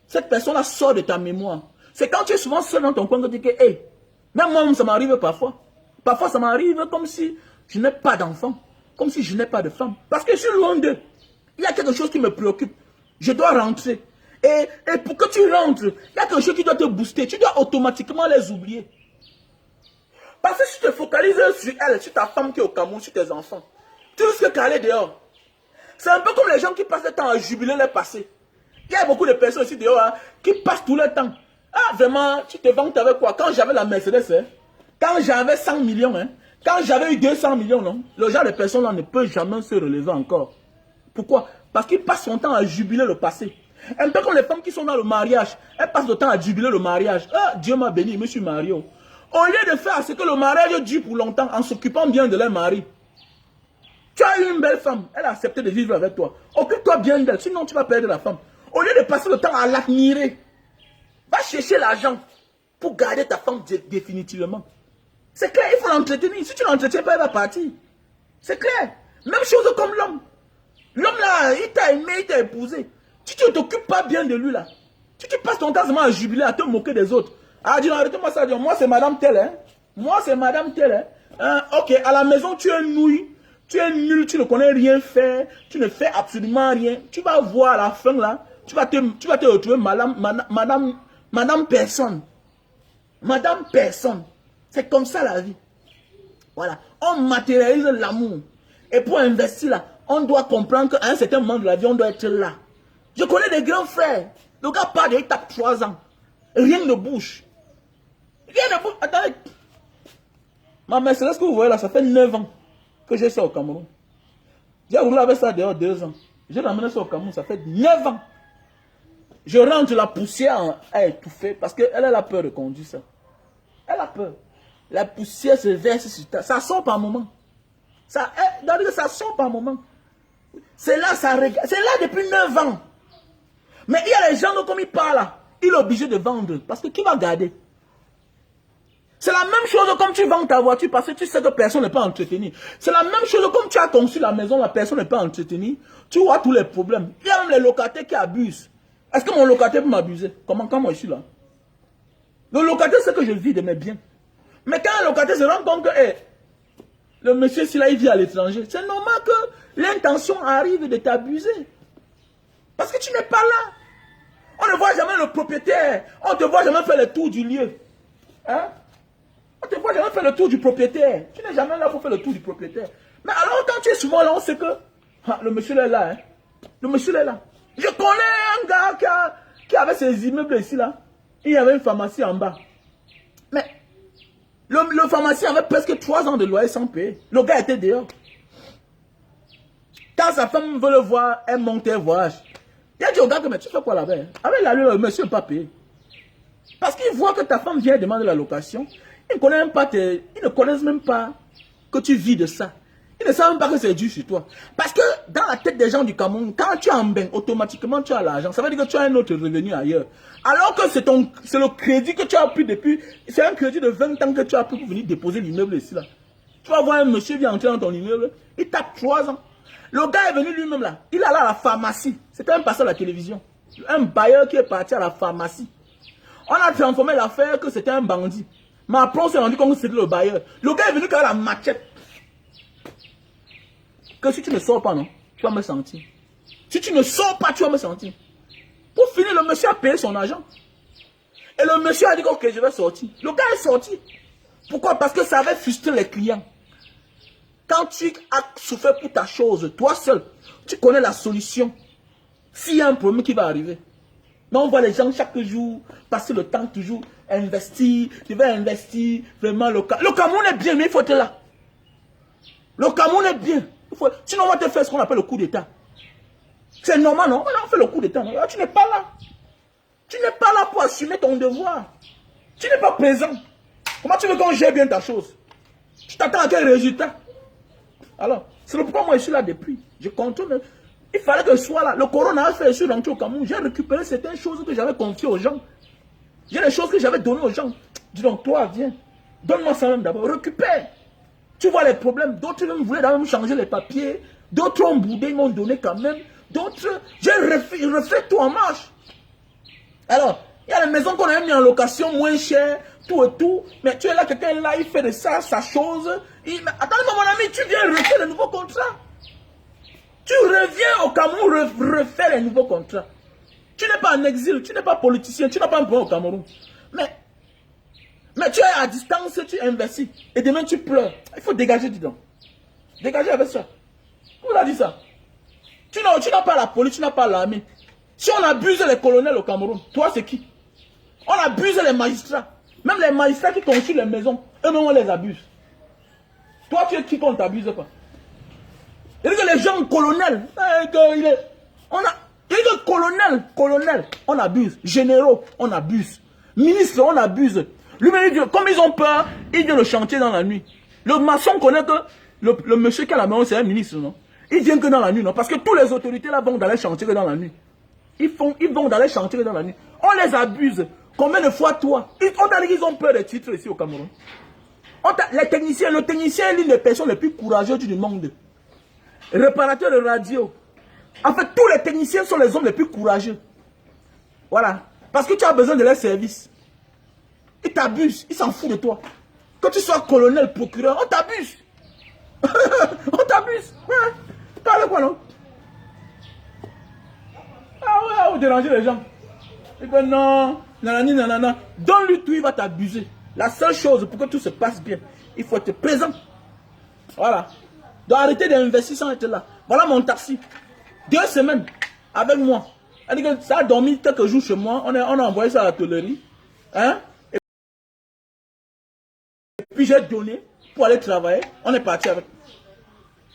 cette personne-là sort de ta mémoire. C'est quand tu es souvent seul dans ton coin que tu dis que, hey, même moi, ça m'arrive parfois. Parfois, ça m'arrive comme si je n'ai pas d'enfant. Comme si je n'ai pas de femme. Parce que je suis loin d'eux. Il y a quelque chose qui me préoccupe. Je dois rentrer. Et pour que tu rentres, il y a quelque chose qui doit te booster. Tu dois automatiquement les oublier. Parce que si tu te focalises sur elle, sur ta femme qui est au Cameroun, sur tes enfants, tu risques qu'elle est dehors. C'est un peu comme les gens qui passent le temps à jubiler leur passé. Il y a beaucoup de personnes ici dehors hein, qui passent tout le temps. Ah, vraiment, tu te vantes avec quoi? Quand j'avais la Mercedes, hein, quand j'avais 100 millions, hein, quand j'avais eu 200 millions, non, le genre de personnes-là ne peut jamais se relever encore. Pourquoi? Parce qu'ils passent son temps à jubiler le passé. Un peu comme les femmes qui sont dans le mariage. Elles passent le temps à jubiler le mariage. Ah, Dieu m'a béni, je me suis marié. Au lieu de faire ce que le mariage dure pour longtemps en s'occupant bien de leur mari. Tu as eu une belle femme, elle a accepté de vivre avec toi. Occupe-toi bien d'elle, sinon tu vas perdre la femme. Au lieu de passer le temps à l'admirer, va chercher l'argent pour garder ta femme définitivement. C'est clair, il faut l'entretenir. Si tu ne l'entretiens pas, elle va partir. C'est clair. Même chose comme l'homme. L'homme là, il t'a aimé, il t'a épousé. Si tu ne t'occupes pas bien de lui là, si tu passes ton temps seulement à jubiler, à te moquer des autres. Ah, dis non, arrête-moi ça, dis, moi c'est madame telle, hein. Moi c'est madame telle, hein. Ok, à la maison tu es nouille. Tu es nul, tu ne connais rien faire, tu ne fais absolument rien. Tu vas voir à la fin là, tu vas te retrouver madame personne. Madame personne. C'est comme ça la vie. Voilà. On matérialise l'amour. Et pour investir là, on doit comprendre qu'à un certain moment de la vie, on doit être là. Je connais des grands frères. Le gars part il tape 3 ans. Rien ne bouge. Rien ne bouge. Attendez. Ma Mercedes que vous voyez là, ça fait 9 ans que j'ai ça au Cameroun. J'ai roulé avec ça dehors 2 ans. J'ai ramené ça au Cameroun, ça fait 9 ans. Je rentre la poussière à étouffer parce qu'elle a peur de conduire ça. Elle a peur. La poussière se verse sur ta... Ça sort par moment. Ça sort par moment. C'est là, c'est là depuis 9 ans. Mais il y a les gens comme ils parlent là. Il est obligé de vendre. Parce que qui va garder? C'est la même chose comme tu vends ta voiture parce que tu sais que personne n'est pas entretenu. C'est la même chose comme tu as conçu la maison, la personne n'est pas entretenue. Tu vois tous les problèmes. Il y a même les locataires qui abusent. Est-ce que mon locataire peut m'abuser? Comment quand moi je suis là? Le locataire sait que je vis de mes biens. Mais quand un locataire se rend compte que le monsieur, s'il il vit à l'étranger, c'est normal que l'intention arrive de t'abuser. Parce que tu n'es pas là. On ne voit jamais le propriétaire. On ne te voit jamais faire le tour du lieu. Hein? On ne te voit jamais faire le tour du propriétaire. Tu n'es jamais là pour faire le tour du propriétaire. Mais alors quand tu es souvent là, on sait que le monsieur est là. Hein? Le monsieur est là. Je connais un gars qui avait ses immeubles ici là. Il y avait une pharmacie en bas. Mais le pharmacien avait presque 3 ans de loyer sans payer. Le gars était dehors. Quand sa femme veut le voir, elle monte un voyage. Il a dit au gars que mais tu fais quoi là-bas? Avec la loi, le monsieur n'est pas payé. Parce qu'il voit que ta femme vient demander la location. Ils ne connaissent même pas que tu vis de ça. Ils ne savent même pas que c'est dû sur toi. Parce que dans la tête des gens du Cameroun, quand tu es en bain, automatiquement tu as l'argent. Ça veut dire que tu as un autre revenu ailleurs. Alors que c'est le crédit que tu as pris depuis. C'est un crédit de 20 ans que tu as pris pour venir déposer l'immeuble ici là. Tu vas voir un monsieur vient entrer dans ton immeuble, il tape 3 ans. Le gars est venu lui-même là. Il allait à la pharmacie. C'était un passage à la télévision. Un bailleur qui est parti à la pharmacie. On a transformé l'affaire que c'était un bandit. Mais après on s'est rendu compte que c'était le bailleur. Le gars est venu avec la machette. Que si tu ne sors pas, non, tu vas me sentir. Si tu ne sors pas, tu vas me sentir. Pour finir, le monsieur a payé son argent. Et le monsieur a dit ok, je vais sortir. Le gars est sorti. Pourquoi? Parce que ça avait frustré les clients. Quand tu as souffert pour ta chose, toi seul, tu connais la solution. S'il y a un problème qui va arriver. Mais on voit les gens chaque jour passer le temps toujours investir. Tu vas investir vraiment le Cameroun est bien, mais il faut être là. Le Cameroun est bien. Sinon, on va te faire ce qu'on appelle le coup d'État. C'est normal, non? On a fait le coup d'État. Tu n'es pas là. Tu n'es pas là pour assumer ton devoir. Tu n'es pas présent. Comment tu veux qu'on gère bien ta chose? Tu t'attends à quel résultat? Alors, c'est pourquoi moi je suis là depuis. Je contrôle. Il fallait que je sois là. Le corona a fait, je suis rentré au Cameroun. J'ai récupéré certaines choses que j'avais confiées aux gens. J'ai des choses que j'avais données aux gens. Dis donc, toi, viens. Donne-moi ça même d'abord. Récupère. Tu vois les problèmes. D'autres même voulaient même changer les papiers. D'autres ont boudé, ils m'ont donné quand même. D'autres, j'ai refait tout en marche. Alors, il y a les maisons qu'on a mis en location moins chères, tout et tout. Mais tu es là, quelqu'un là, il fait de ça, sa chose. Attends-moi mon ami, tu viens refaire les nouveaux contrats. Tu reviens au Cameroun, refaire les nouveaux contrats. Tu n'es pas en exil, tu n'es pas politicien, tu n'as pas un problème au Cameroun. Mais tu es à distance, tu investis. Et demain tu pleures. Il faut dégager, dis donc. Dégager avec ça. Qui a dit ça? Tu n'as pas la police, tu n'as pas l'armée. Si on abuse les colonels au Cameroun, toi c'est qui? On abuse les magistrats. Même les magistrats qui construisent les maisons, eux-mêmes on les abuse. Toi tu es qui qu'on t'abuse pas? Il dit que les gens colonels, il dit que colonel, on abuse. Généraux, on abuse. Ministres, on abuse. Lui-même, comme ils ont peur, il vient le chantier dans la nuit. Le maçon connaît que le monsieur qui a la maison, c'est un ministre, non? Il vient que dans la nuit, non? Parce que toutes les autorités là vont dans les chantiers que dans la nuit. Ils vont dans les chantiers que dans la nuit. On les abuse. Combien de fois toi? On t'a dit qu'ils ont peur des titres ici au Cameroun. Le technicien est l'une des personnes les plus courageuses du monde. Réparateur de radio. En fait, tous les techniciens sont les hommes les plus courageux. Voilà. Parce que tu as besoin de leur service. Ils t'abusent. Ils s'en foutent de toi. Que tu sois colonel, procureur, on t'abuse. On t'abuse. Ouais. Parle quoi, non? Ah ouais, vous dérangez les gens. Et que non, nanani, nanana. Donne-lui tout, il va t'abuser. La seule chose pour que tout se passe bien, il faut être présent. Voilà. Donc arrêtez d'investir sans être là. Voilà mon taxi. 2 semaines avec moi. Ça a dormi quelques jours chez moi. On a envoyé ça à la tôlerie. Hein? Et puis j'ai donné. pour aller travailler. On est parti avec.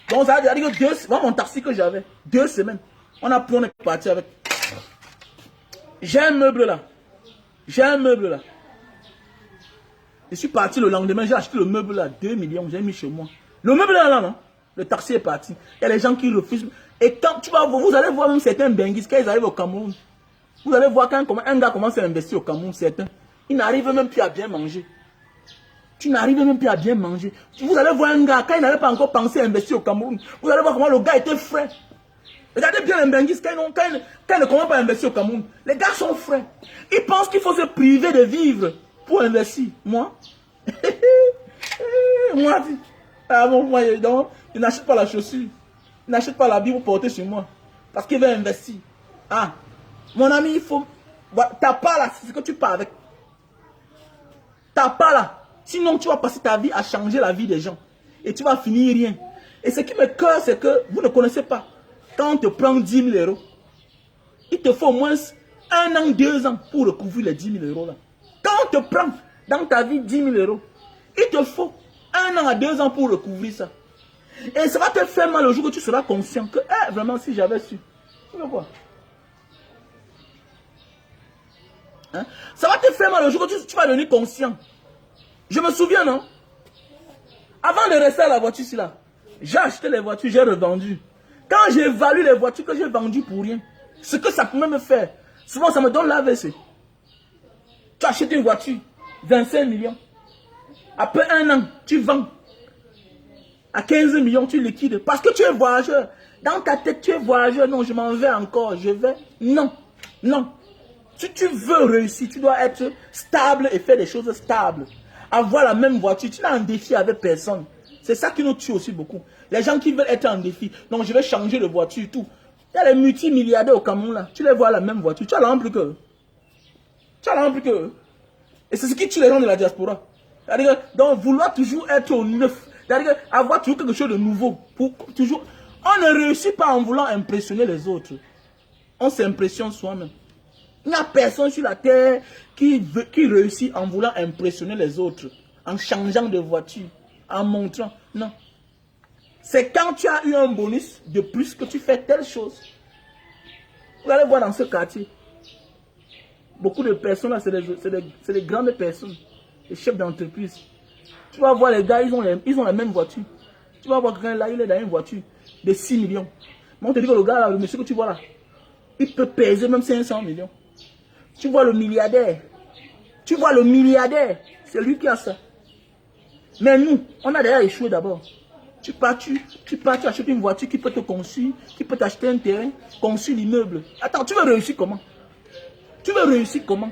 Donc ça veut dire que voilà mon taxi que j'avais. 2 semaines. On a pris, on est parti avec. J'ai un meuble là. J'ai un meuble là. Je suis parti le lendemain, j'ai acheté le meuble là, 2 millions, j'ai mis chez moi. Le meuble là, non. Le taxi est parti. Il y a des gens qui refusent. Et quand tu vas voir, vous allez voir même certains benguis, quand ils arrivent au Cameroun. Vous allez voir quand un gars commence à investir au Cameroun, certains. Il n'arrive même plus à bien manger. Tu n'arrives même plus à bien manger. Vous allez voir un gars, quand il n'avait pas encore pensé à investir au Cameroun, vous allez voir comment le gars était frais. Regardez bien les benguis, quand ils ne commencent pas à investir au Cameroun. Les gars sont frais. Ils pensent qu'il faut se priver de vivre pour investir. Moi, moi, donc, il n'achète pas la chaussure. Il n'achète pas l'habit pour porter sur moi. Parce qu'il veut investir. Ah, mon ami, il faut... T'as pas là, c'est ce que tu pars avec. T'as pas là. Sinon, tu vas passer ta vie à changer la vie des gens. Et tu vas finir rien. Et ce qui me cœur, c'est que vous ne connaissez pas. Quand on te prend 10 000 euros, il te faut au moins 1 an, 2 ans pour recouvrir les 10 000 euros là. Quand on te prend dans ta vie 10 000 euros, il te faut 1 an à 2 ans pour recouvrir ça. Et ça va te faire mal le jour que tu seras conscient que, vraiment, si j'avais su. Tu veux quoi? Hein? Ça va te faire mal le jour que tu vas devenir conscient. Je me souviens, non? Avant de rester à la voiture ici là, j'ai acheté les voitures, j'ai revendu. Quand j'évalue les voitures que j'ai vendues pour rien, ce que ça peut me faire, souvent ça me donne l'AVC. Tu achètes une voiture, 25 millions. Après 1 an, tu vends. À 15 millions, tu liquides. Parce que tu es voyageur. Dans ta tête, tu es voyageur. Non, je m'en vais encore. Je vais. Non. Non. Si tu veux réussir, tu dois être stable et faire des choses stables. Avoir la même voiture. Tu n'as un défi avec personne. C'est ça qui nous tue aussi beaucoup. Les gens qui veulent être en défi. Donc, je vais changer de voiture, tout. Il y a les multimilliardaires au Cameroun là. Tu les vois la même voiture. Tu as l'argent plus qu'eux. Tu as l'argent plus qu'eux. Et c'est ce qui tue les gens de la diaspora. Donc, vouloir toujours être au neuf. C'est-à-dire avoir toujours quelque chose de nouveau. Toujours. On ne réussit pas en voulant impressionner les autres. On s'impressionne soi-même. Il n'y a personne sur la terre qui réussit en voulant impressionner les autres. En changeant de voiture. En montrant. Non. C'est quand tu as eu un bonus de plus que tu fais telle chose. Vous allez voir dans ce quartier. Beaucoup de personnes là, c'est des grandes personnes. Les chefs d'entreprise. Tu vas voir les gars, ils ont la même voiture. Tu vas voir quelqu'un là, il est dans une voiture de 6 millions. Mais on te dit que le gars là, le monsieur que tu vois là, il peut peser même 500 millions. Tu vois le milliardaire. Tu vois le milliardaire. C'est lui qui a ça. Mais nous, on a déjà échoué d'abord. Tu pars, tu achètes une voiture qui peut te construire, qui peut t'acheter un terrain, construire l'immeuble. Attends, tu veux réussir comment? Tu veux réussir comment?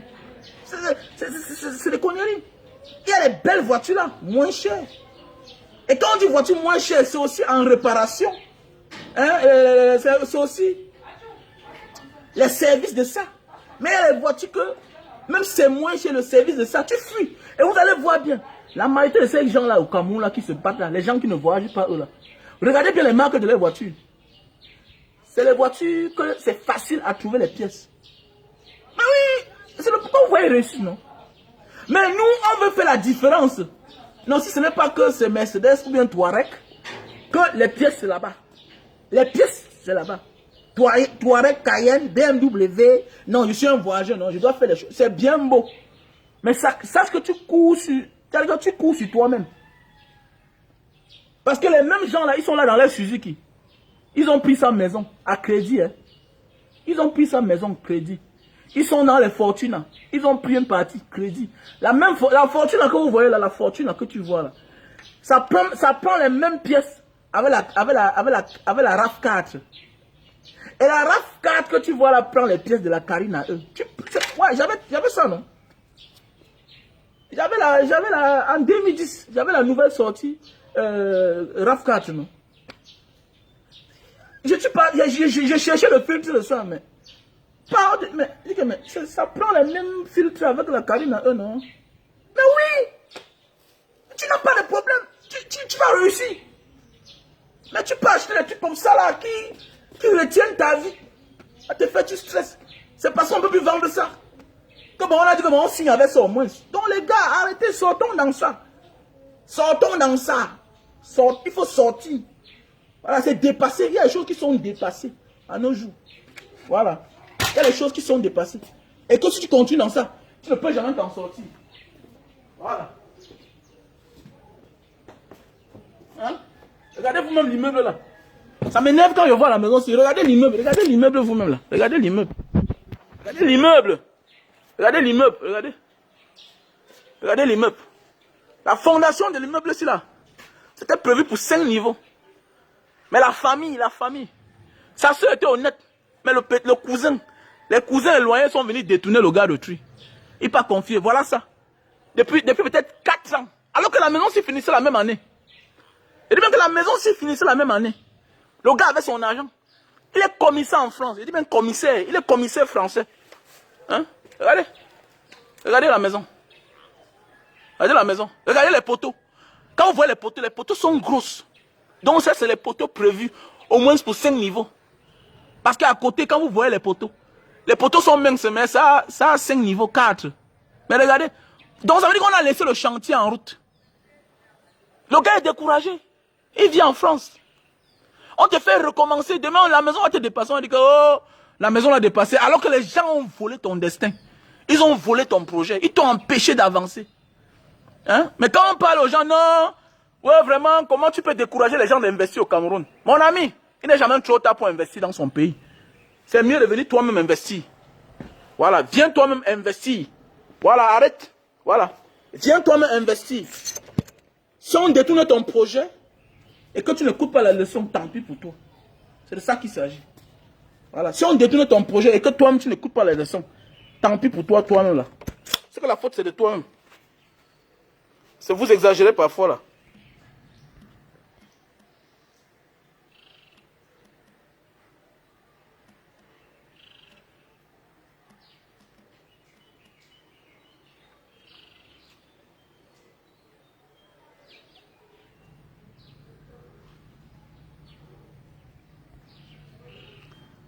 C'est des conneries. Il y a les belles voitures là, moins chères. Et quand on dit voiture moins chère, c'est aussi en réparation. Hein? C'est aussi les services de ça. Mais il y a les voitures que, même si c'est moins cher le service de ça, tu fuis. Et vous allez voir bien, la majorité de ces gens là au Cameroun là qui se battent là, les gens qui ne voyagent pas eux là. Regardez bien les marques de leurs voitures. C'est les voitures que c'est facile à trouver les pièces. Mais oui, c'est le pourquoi vous voyez réussir, non? Mais nous, on veut faire la différence. Non, si ce n'est pas que c'est Mercedes ou bien Touareg, que les pièces c'est là-bas. Les pièces c'est là-bas. Touareg, Cayenne, BMW. Non, je suis un voyageur, non, je dois faire les choses. C'est bien beau. Mais sache que tu cours sur toi-même. Parce que les mêmes gens là, ils sont là dans leur Suzuki. Ils ont pris sa maison à crédit. Hein. Ils ont pris sa maison à crédit. Ils sont dans les fortunes. Ils ont pris une partie crédit. La fortune que vous voyez là, la fortune que tu vois là, ça prend les mêmes pièces avec la RAV4. Et la RAV4 que tu vois là prend les pièces de la Carine à eux. Ouais, j'avais ça, non? En 2010, j'avais la nouvelle sortie RAV4, non? J'ai cherché le filtre de ça, mais ça prend les mêmes filtres avec la Carine à eux, non? Mais oui! Tu n'as pas de problème. Tu vas réussir. Mais tu peux acheter des trucs comme ça là qui retiennent ta vie. Ça te fait du stress. C'est parce qu'on ne peut plus vendre ça. Comme on a dit qu'on signe avec ça au moins. Donc les gars, arrêtez, sortons dans ça. Sortons dans ça. Il faut sortir. Voilà, c'est dépassé. Il y a des choses qui sont dépassées à nos jours. Voilà. Il y a des choses qui sont dépassées. Et que si tu continues dans ça, tu ne peux jamais t'en sortir. Voilà. Hein? Regardez vous-même l'immeuble là. Ça m'énerve quand je vois la maison. Regardez l'immeuble vous-même là. Regardez l'immeuble. Regardez l'immeuble. Regardez l'immeuble. Regardez. Regardez l'immeuble. La fondation de l'immeuble ici là, c'était prévu pour 5 niveaux. Mais la famille. Sa soeur était honnête. Mais le cousin, les cousins éloignés sont venus détourner le gars de tri. Il n'est pas confié. Voilà ça. Depuis peut-être 4 ans. Alors que la maison s'y finissait la même année. Et dit bien que la maison s'y finissait la même année. Le gars avait son argent. Il est commissaire en France. Il dit bien commissaire. Il est commissaire français. Hein? Regardez. Regardez la maison. Regardez la maison. Regardez les poteaux. Quand vous voyez les poteaux sont grosses. Donc ça, c'est les poteaux prévus au moins pour 5 niveaux. Parce qu'à côté, quand vous voyez les poteaux sont minces, mais ça a 5 niveaux, 4. Mais regardez. Donc ça veut dire qu'on a laissé le chantier en route. Le gars est découragé. Il vit en France. On te fait recommencer. Demain, la maison va te dépasser. On dit que oh, la maison l'a dépassé. Alors que les gens ont volé ton destin. Ils ont volé ton projet. Ils t'ont empêché d'avancer. Hein? Mais quand on parle aux gens, non, ouais, vraiment, comment tu peux décourager les gens d'investir au Cameroun? Mon ami, il n'est jamais trop tard pour investir dans son pays. C'est mieux de venir toi-même investir. Voilà, viens toi-même investir. Voilà, arrête. Voilà, viens toi-même investir. Si on détourne ton projet et que tu ne coupes pas la leçon, tant pis pour toi. C'est de ça qu'il s'agit. Voilà, si on détourne ton projet et que toi-même tu ne coupes pas la leçon, tant pis pour toi, toi-même là. C'est que la faute c'est de toi-même. C'est vous exagérez parfois là.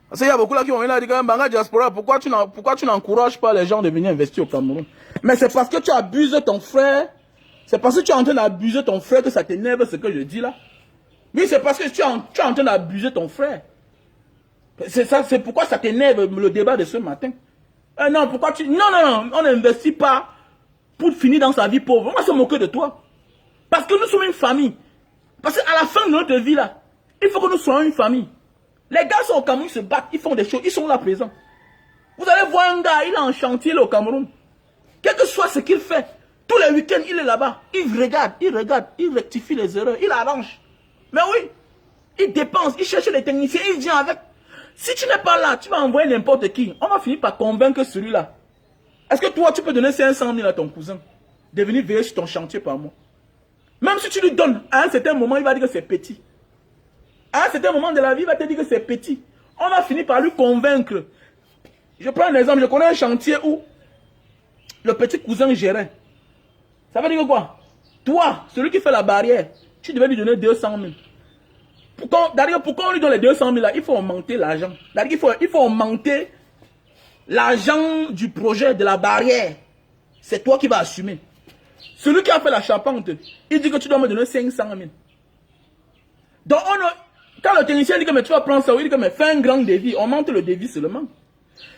Parce qu'il y a beaucoup là qui vont venir dire Banga Diaspora, pourquoi tu n'encourages pas les gens de venir investir au Cameroun? Mais c'est parce que tu abuses ton frère. C'est parce que tu es en train d'abuser ton frère que ça t'énerve ce que je dis là. Oui, c'est parce que tu es en train d'abuser ton frère. C'est pourquoi ça t'énerve le débat de ce matin. Non, pourquoi tu... Non, on n'investit pas pour finir dans sa vie pauvre. On va se moquer de toi. Parce que nous sommes une famille. Parce qu'à la fin de notre vie là, il faut que nous soyons une famille. Les gars sont au Cameroun, ils se battent, ils font des choses, ils sont là présents. Vous allez voir un gars, il est en chantier là, au Cameroun. Quel que soit ce qu'il fait, tous les week-ends, il est là-bas. Il regarde, il rectifie les erreurs, il arrange. Mais oui, il dépense, il cherche les techniciens, il vient avec. Si tu n'es pas là, tu vas envoyer n'importe qui. On va finir par convaincre celui-là. Est-ce que toi, tu peux donner 500 000 à ton cousin de venir veiller sur ton chantier par mois? Même si tu lui donnes, à un certain moment, il va dire que c'est petit. À un certain moment de la vie, il va te dire que c'est petit. On va finir par lui convaincre. Je prends un exemple, je connais un chantier où le petit cousin gérait. Ça veut dire quoi? Toi, celui qui fait la barrière, tu devais lui donner 200 000. Pourquoi on lui donne les 200 000 là? Il faut augmenter l'argent. Il faut augmenter l'argent du projet, de la barrière. C'est toi qui vas assumer. Celui qui a fait la charpente, il dit que tu dois me donner 500 000. Donc quand le technicien dit que mais tu vas prendre ça, il dit que mais fais un grand devis, on monte le devis seulement.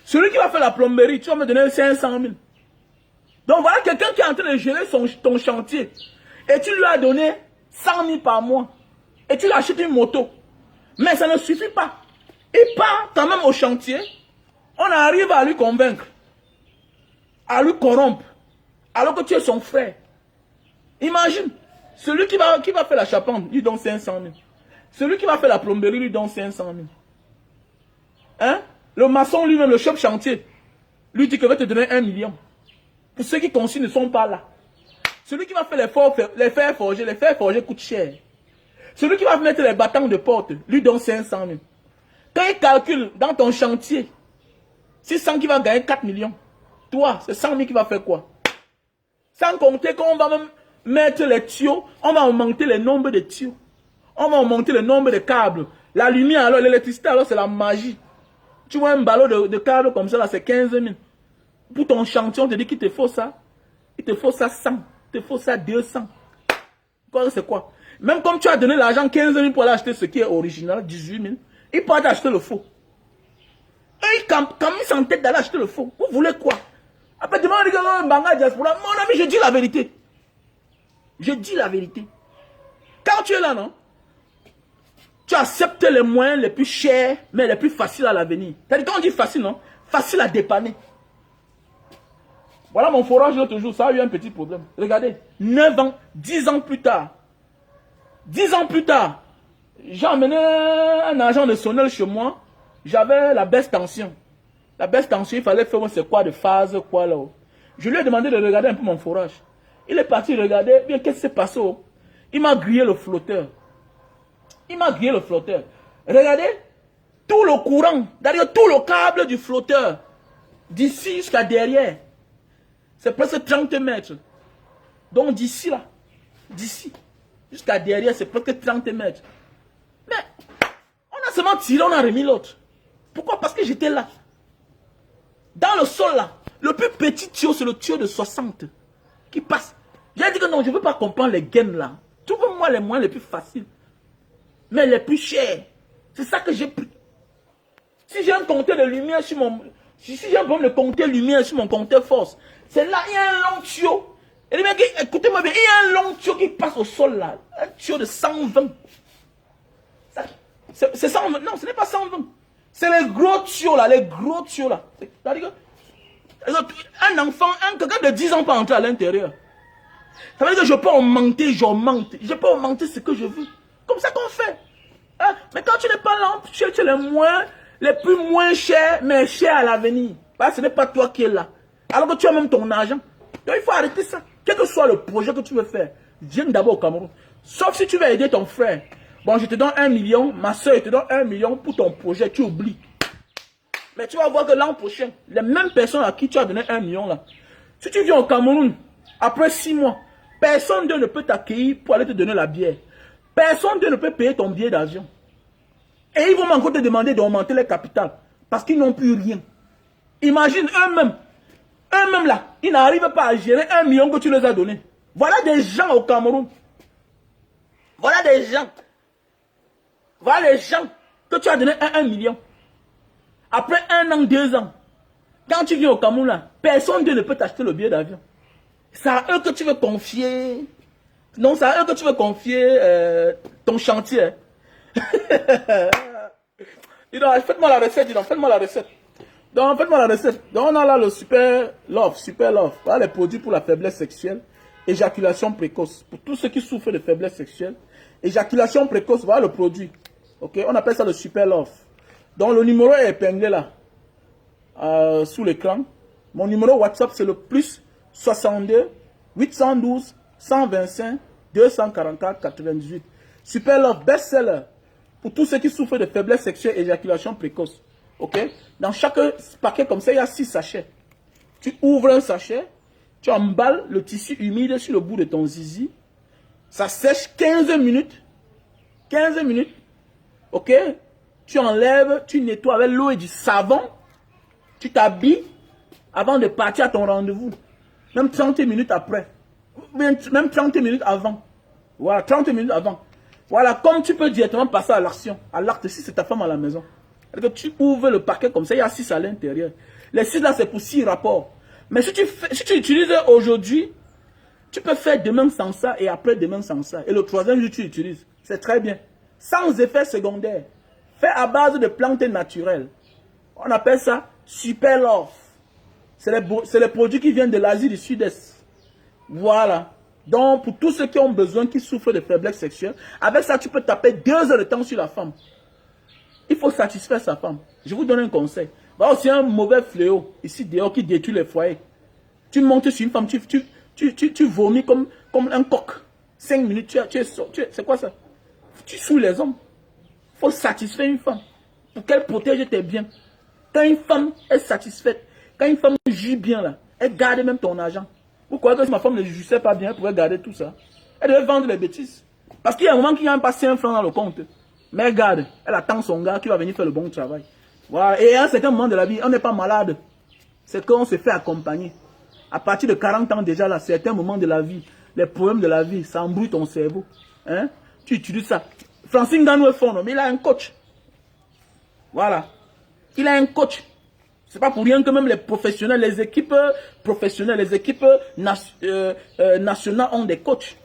Celui qui va faire la plomberie, tu vas me donner 500 000. Donc voilà quelqu'un qui est en train de gérer ton chantier. Et tu lui as donné 100 000 par mois. Et tu lui achètes une moto. Mais ça ne suffit pas. Il part quand même au chantier. On arrive à lui convaincre. À lui corrompre. Alors que tu es son frère. Imagine. Celui qui va faire la charpente, lui donne 500 000. Celui qui va faire la plomberie, lui donne 500 000. Hein? Le maçon lui-même, le chef chantier, lui dit qu'il va te donner 1 million. Pour ceux qui conçus ne sont pas là. Celui qui va faire les fers forgés coûtent cher. Celui qui va mettre les battants de porte, lui donne 500 000. Quand il calcule dans ton chantier, c'est 100 qui va gagner 4 millions. Toi, c'est 100 000 qui va faire quoi? Sans compter qu'on va même mettre les tuyaux, on va augmenter le nombre de tuyaux. On va augmenter le nombre de câbles. La lumière, alors l'électricité, alors c'est la magie. Tu vois un ballon de câbles comme ça, là, c'est 15 000. Pour ton chantier, on te dit qu'il te faut ça. Il te faut ça 100. Il te faut ça 200. C'est quoi? Même comme tu as donné l'argent 15 000 pour aller acheter ce qui est original, 18 000, ils partent acheter le faux. Et quand ils s'entêtent d'aller acheter le faux, vous voulez quoi? Après, demandez à Mbanga Diaspora. Mon ami, je dis la vérité. Je dis la vérité. Quand tu es là, non? Tu acceptes les moyens les plus chers, mais les plus faciles à l'avenir. C'est-à-dire, quand on dit facile, non? Facile à dépanner. Voilà mon forage l'autre jour, ça a eu un petit problème. Regardez, 9 ans, 10 ans plus tard. 10 ans plus tard, j'ai emmené un agent de Sonel chez moi. J'avais la baisse tension. La baisse tension, il fallait faire c'est quoi de phase, quoi là. Je lui ai demandé de regarder un peu mon forage. Il est parti regarder, bien qu'est-ce qui s'est passé. Il m'a grillé le flotteur. Il m'a grillé le flotteur. Regardez, tout le courant, d'ailleurs tout le câble du flotteur, d'ici jusqu'à derrière, c'est presque 30 mètres. Donc d'ici là, d'ici jusqu'à derrière, c'est presque 30 mètres. Mais on a seulement tiré, on a remis l'autre. Pourquoi? Parce que j'étais là. Dans le sol là, le plus petit tuyau, c'est le tuyau de 60 qui passe. J'ai dit que non, je ne veux pas comprendre les gaines là. Trouve-moi les moyens les plus faciles, mais les plus chers. C'est ça que j'ai pris. Si j'ai un compteur de lumière sur mon... Si j'ai un problème de compteur lumière sur mon compteur force, c'est là, il y a un long tuyau. Et les mecs, écoutez-moi bien, il y a un long tuyau qui passe au sol là. Un tuyau de 120. C'est 120. Non, ce n'est pas 120. C'est les gros tuyaux là, les gros tuyaux là. C'est-à-dire que un enfant, quelqu'un de 10 ans peut entrer à l'intérieur. Ça veut dire que je peux augmenter, j'augmente. Je peux augmenter ce que je veux. Comme ça qu'on fait. Hein? Mais quand tu n'es pas là, tu es les plus moins chers, mais chers à l'avenir. Bah, ce n'est pas toi qui es là. Alors que tu as même ton argent. Donc il faut arrêter ça. Quel que soit le projet que tu veux faire, viens d'abord au Cameroun. Sauf si tu veux aider ton frère. Bon, je te donne 1 million, ma soeur, je te donne 1 million pour ton projet, tu oublies. Mais tu vas voir que l'an prochain, les mêmes personnes à qui tu as donné 1 million là, si tu viens au Cameroun, après 6 mois, personne ne peut t'accueillir pour aller te donner la bière. Personne ne peut payer ton billet d'avion. Et ils vont encore te demander d'augmenter les capitales parce qu'ils n'ont plus rien. Imagine eux-mêmes là, ils n'arrivent pas à gérer 1 million que tu les as donné. Voilà des gens au Cameroun. Voilà des gens. Voilà les gens que tu as donné 1 million. Après 1 an, 2 ans, quand tu viens au Cameroun là, personne ne peut t'acheter le billet d'avion. C'est à eux que tu veux confier. Non, c'est à eux que tu veux confier ton chantier. Faites-moi la recette, faites-moi la recette. Donc, faites-moi la recette. Donc, on a là le super love. Voilà les produits pour la faiblesse sexuelle. Éjaculation précoce. Pour tous ceux qui souffrent de faiblesse sexuelle. Éjaculation précoce, voilà le produit. Ok, on appelle ça le super love. Donc, le numéro est épinglé là. Sous l'écran. Mon numéro WhatsApp, c'est le plus 62 812 125 244 98. Super love, best-seller. Pour tous ceux qui souffrent de faiblesse sexuelle et éjaculation précoce. Ok? Dans chaque paquet comme ça, il y a 6 sachets. Tu ouvres un sachet, tu emballes le tissu humide sur le bout de ton zizi. Ça sèche 15 minutes. 15 minutes. Ok? Tu enlèves, tu nettoies avec l'eau et du savon. Tu t'habilles avant de partir à ton rendez-vous. Même 30 minutes après. Même 30 minutes avant. Voilà, 30 minutes avant. Voilà, comme tu peux directement passer à l'action. À l'acte si c'est ta femme à la maison. Que tu ouvres le paquet comme ça, il y a 6 à l'intérieur. Les 6 là, c'est pour 6 rapports. Mais si tu utilises aujourd'hui, tu peux faire demain sans ça et après demain sans ça. Et le troisième jour, tu utilises. C'est très bien. Sans effet secondaire. Fait à base de plantes naturelles. On appelle ça Super Love. C'est les produits qui viennent de l'Asie du Sud-Est. Voilà. Donc, pour tous ceux qui ont besoin, qui souffrent de faiblesse sexuelle, avec ça, tu peux taper 2 heures de temps sur la femme. Il faut satisfaire sa femme. Je vous donne un conseil. Voilà aussi un mauvais fléau, ici dehors, qui détruit les foyers. Tu montes sur une femme, tu vomis comme un coq. 5 minutes, c'est quoi ça? Tu saoules les hommes. Il faut satisfaire une femme. Pour qu'elle protège tes biens. Quand une femme est satisfaite, quand une femme joue bien là, elle garde même ton argent. Vous croyez que si ma femme ne jouissait pas bien, elle pourrait garder tout ça? Elle devait vendre les bêtises. Parce qu'il y a un moment qu'il n'y a pas 5 francs dans le compte. Mais elle garde, elle attend son gars qui va venir faire le bon travail. Voilà. Et à un certain moment de la vie, on n'est pas malade. C'est qu'on se fait accompagner. À partir de 40 ans déjà, là, certains moments de la vie, les problèmes de la vie, ça embrouille ton cerveau. Hein? Tu utilises ça. Francine Ganou est fort, non? Mais il a un coach. Voilà. Il a un coach. C'est pas pour rien que même les professionnels, les équipes professionnelles, les équipes nationales ont des coachs.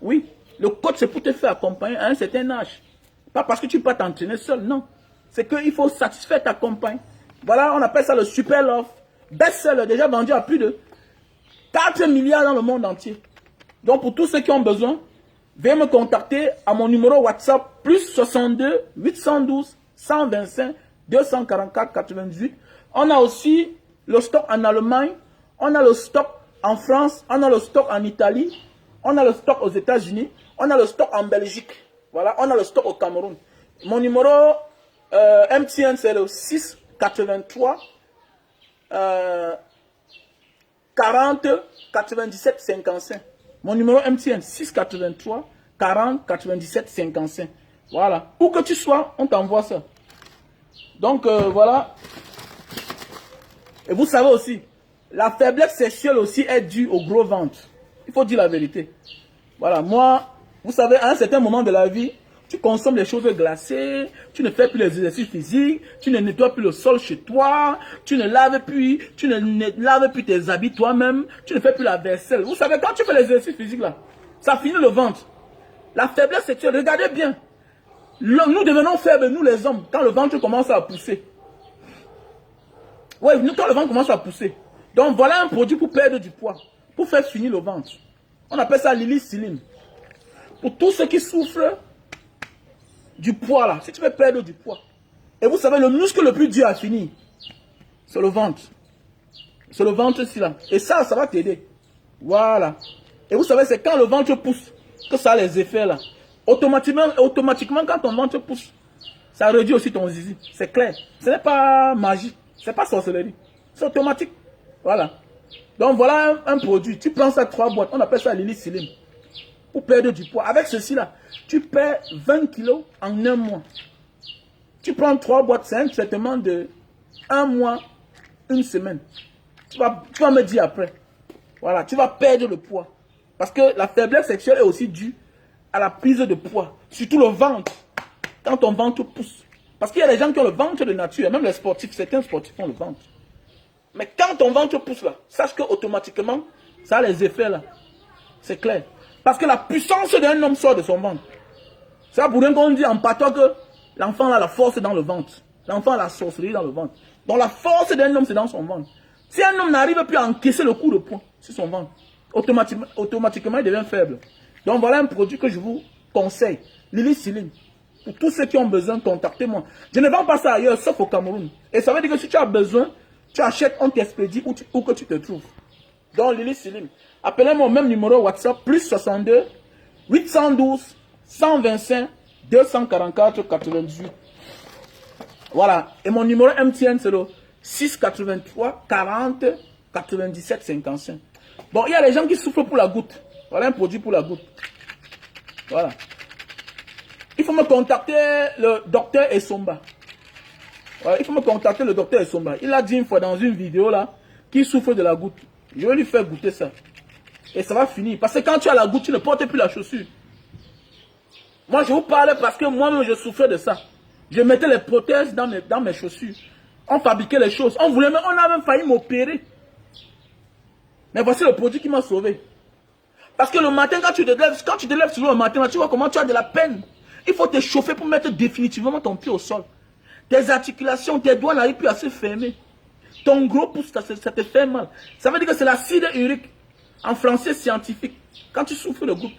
Oui. Le coach, c'est pour te faire accompagner à un certain âge. Pas parce que tu peux t'entraîner seul, non. C'est qu'il faut satisfaire ta compagne. Voilà, on appelle ça le super love. Best-seller, déjà vendu à plus de 4 milliards dans le monde entier. Donc pour tous ceux qui ont besoin, veuillez me contacter à mon numéro WhatsApp plus 62 812 125 244 98. On a aussi le stock en Allemagne, on a le stock en France, on a le stock en Italie, on a le stock aux États-Unis, on a le stock en Belgique. Voilà, on a le stock au Cameroun. Mon numéro MTN, c'est le 683 40 97 55. Mon numéro MTN, 683 40 97 55. Voilà. Où que tu sois, on t'envoie ça. Donc, voilà. Et vous savez aussi, la faiblesse sexuelle aussi est due au gros ventre. Il faut dire la vérité. Voilà, moi, vous savez, à un certain moment de la vie, tu consommes les choses glacées, tu ne fais plus les exercices physiques, tu ne nettoies plus le sol chez toi, tu ne laves plus tes habits toi-même, tu ne fais plus la vaisselle. Vous savez, quand tu fais les exercices physiques là, ça finit le ventre. La faiblesse sexuelle, regardez bien. Nous devenons faibles, nous les hommes, quand le ventre commence à pousser. Oui, quand le ventre commence à pousser. Donc voilà un produit pour perdre du poids, pour faire finir le ventre. On appelle ça Lily Slim. Pour tous ceux qui souffrent du poids là, si tu veux perdre du poids. Et vous savez, le muscle le plus dur à finir, c'est le ventre. C'est le ventre ici là. Et ça va t'aider. Voilà. Et vous savez, c'est quand le ventre pousse que ça a les effets là. Automatiquement, quand ton ventre pousse, ça réduit aussi ton zizi. C'est clair. Ce n'est pas magie. Ce n'est pas sorcellerie. C'est automatique. Voilà. Donc voilà un produit. Tu prends ça 3 boîtes. On appelle ça Lily Slim. Pour perdre du poids. Avec ceci là, tu perds 20 kilos en 1 mois. Tu prends 3 boîtes, c'est un traitement de 1 mois, 1 semaine. Tu vas me dire après. Voilà, tu vas perdre le poids. Parce que la faiblesse sexuelle est aussi due à la prise de poids. Surtout le ventre. Quand ton ventre pousse. Parce qu'il y a des gens qui ont le ventre de nature. Même les sportifs, certains sportifs ont le ventre. Mais quand ton ventre pousse là, sache que automatiquement, ça a les effets là. C'est clair. Parce que la puissance d'un homme sort de son ventre. C'est pour rien qu'on dit en patois que l'enfant a la force dans le ventre. L'enfant a la sorcellerie dans le ventre. Donc la force d'un homme, c'est dans son ventre. Si un homme n'arrive plus à encaisser le coup de poing sur son ventre, automatiquement il devient faible. Donc voilà un produit que je vous conseille. Lily Slim. Pour tous ceux qui ont besoin, contactez-moi. Je ne vends pas ça ailleurs, sauf au Cameroun. Et ça veut dire que si tu as besoin, tu achètes, on t'expédie où que tu te trouves. Donc Lily Slim. Appelez-moi au même numéro WhatsApp, plus 62 812 125 244 98. Voilà. Et mon numéro MTN, c'est le 683 40 97 55. Bon, il y a les gens qui souffrent pour la goutte. Voilà un produit pour la goutte. Voilà. Il faut me contacter le docteur Essomba. Voilà, il faut me contacter le docteur Essomba. Il a dit une fois dans une vidéo là qu'il souffre de la goutte. Je vais lui faire goûter ça. Et ça va finir. Parce que quand tu as la goutte, tu ne portes plus la chaussure. Moi, je vous parle parce que moi-même, je souffrais de ça. Je mettais les prothèses dans mes chaussures. On fabriquait les choses. On a même failli m'opérer. Mais voici le produit qui m'a sauvé. Parce que le matin, quand tu te lèves sur le matin, tu vois comment tu as de la peine. Il faut te chauffer pour mettre définitivement ton pied au sol. Tes articulations, tes doigts n'arrivent plus à se fermer. Ton gros pouce, ça te fait mal. Ça veut dire que c'est l'acide urique. En français scientifique. Quand tu souffres de goutte.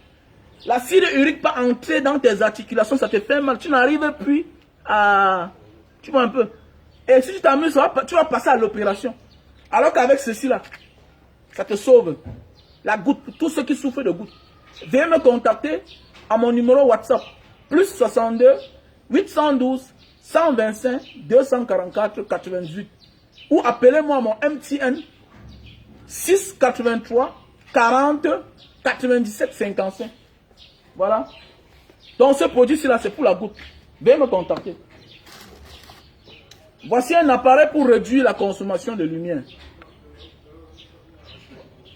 L'acide urique peut entrer dans tes articulations, ça te fait mal. Tu n'arrives plus à... Tu vois un peu. Et si tu t'amuses, tu vas passer à l'opération. Alors qu'avec ceci là, ça te sauve. La goutte, pour tous ceux qui souffrent de goutte. Veuillez me contacter à mon numéro WhatsApp. Plus 62 812 125 244 98. Ou appelez-moi à mon MTN 683 40 97 55. Voilà. Donc ce produit-ci là, c'est pour la goutte. Veuillez me contacter. Voici un appareil pour réduire la consommation de lumière.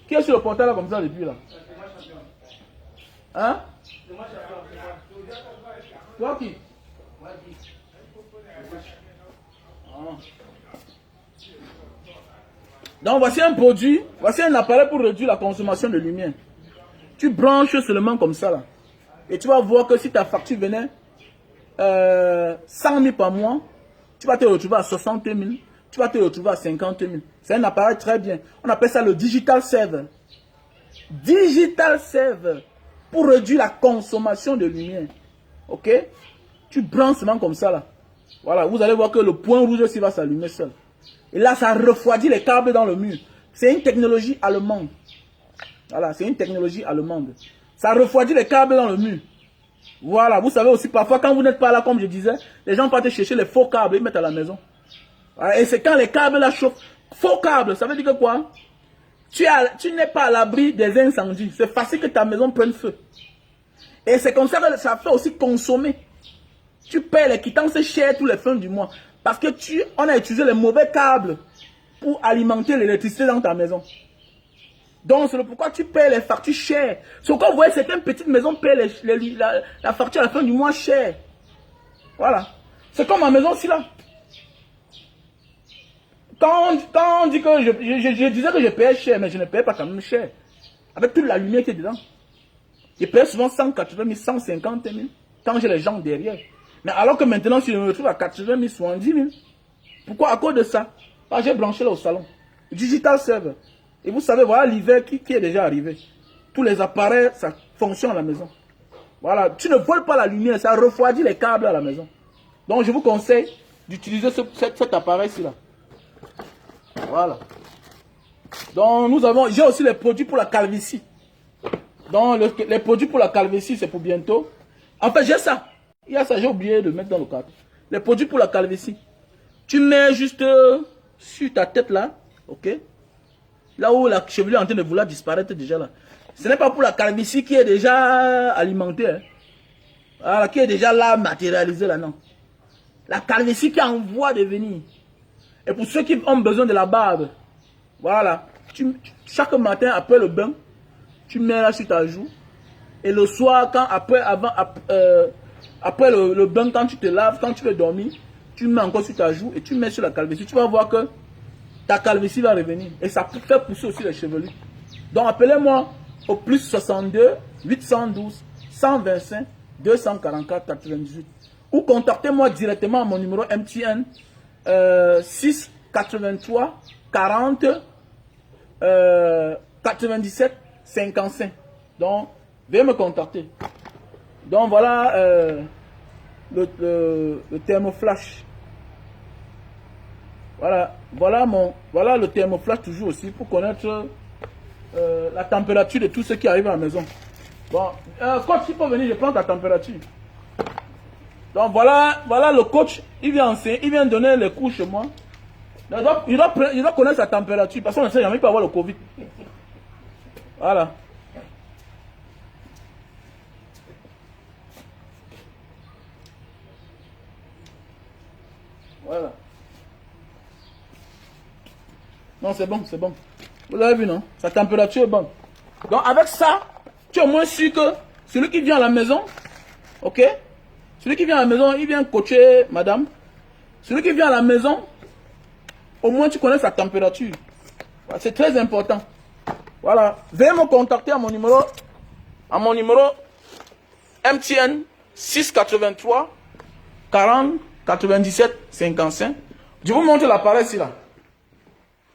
Qui est sur le portail là comme ça depuis là? Hein? Toi qui? Ah. Donc voici un produit, voici un appareil pour réduire la consommation de lumière. Tu branches seulement comme ça là. Et tu vas voir que si ta facture venait 100 000 par mois, tu vas te retrouver à 60 000, tu vas te retrouver à 50 000. C'est un appareil très bien. On appelle ça le Digital Saver. Digital Saver pour réduire la consommation de lumière. Ok? Tu branches seulement comme ça là. Voilà, vous allez voir que le point rouge aussi va s'allumer seul. Et là, ça refroidit les câbles dans le mur. C'est une technologie allemande. Voilà, c'est une technologie allemande. Ça refroidit les câbles dans le mur. Voilà, vous savez aussi, parfois, quand vous n'êtes pas là, comme je disais, les gens partent chercher les faux câbles, ils mettent à la maison. Voilà, et c'est quand les câbles là chauffent. Faux câbles, ça veut dire que quoi? Tu n'es pas à l'abri des incendies. C'est facile que ta maison prenne feu. Et c'est comme ça que ça fait aussi consommer. Tu payes les quittances chères tous les fins du mois. Parce que on a utilisé les mauvais câbles pour alimenter l'électricité dans ta maison. Donc, c'est pourquoi tu payes les factures chères. Ce que vous voyez, certaines petites maisons payent la facture à la fin du mois chère. Voilà. C'est comme ma maison aussi là. Quand on dit que je disais que je payais cher, mais je ne payais pas quand même cher. Avec toute la lumière qui est dedans. Je payais souvent 180 000, 150 000 quand j'ai les gens derrière. Mais alors que maintenant, si je me retrouve à 80 000, 70 000. Pourquoi? À cause de ça. Parce que j'ai branché là au salon. Digital Server. Et vous savez, voilà l'hiver qui est déjà arrivé. Tous les appareils, ça fonctionne à la maison. Voilà. Tu ne voles pas la lumière, ça refroidit les câbles à la maison. Donc, je vous conseille d'utiliser cet appareil-ci là. Voilà. Donc, j'ai aussi les produits pour la calvitie. Donc, les produits pour la calvitie, c'est pour bientôt. En fait, j'ai ça. Il y a ça, j'ai oublié de mettre dans le cadre. Les produits pour la calvitie. Tu mets juste sur ta tête là, ok? Là où la chevelure est en train de vouloir disparaître déjà là. Ce n'est pas pour la calvitie qui est déjà alimentée. Hein. Voilà, qui est déjà là, matérialisée là, non. La calvitie qui est en voie de venir. Et pour ceux qui ont besoin de la barbe, voilà. Chaque matin, après le bain, tu mets là sur ta joue. Et le soir, après le bain, quand tu te laves, quand tu veux dormir, tu mets encore sur ta joue et tu mets sur la calvitie. Tu vas voir que ta calvitie va revenir. Et ça fait pousser aussi les chevelus. Donc appelez-moi au plus 62 812 125 244 98. Ou contactez-moi directement à mon numéro MTN 6 83 40 97 55. Donc, veuillez me contacter. Donc voilà le thermoflash. Voilà le thermoflash toujours aussi pour connaître la température de tout ce qui arrive à la maison. Bon, coach, il faut venir, je prends ta température. Donc voilà le coach, il vient donner les cours chez moi. Il doit connaître sa température parce qu'on ne sait jamais, il peut avoir le Covid. Voilà. Voilà. Non, c'est bon, c'est bon. Vous avez vu, non? Sa température est bonne. Donc, avec ça, tu es au moins sûr que celui qui vient à la maison, ok? Celui qui vient à la maison, il vient coacher madame. Celui qui vient à la maison, au moins tu connais sa température. C'est très important. Voilà. Veuillez me contacter à mon numéro MTN 683 40 97 55. Je vous montre l'appareil ici là.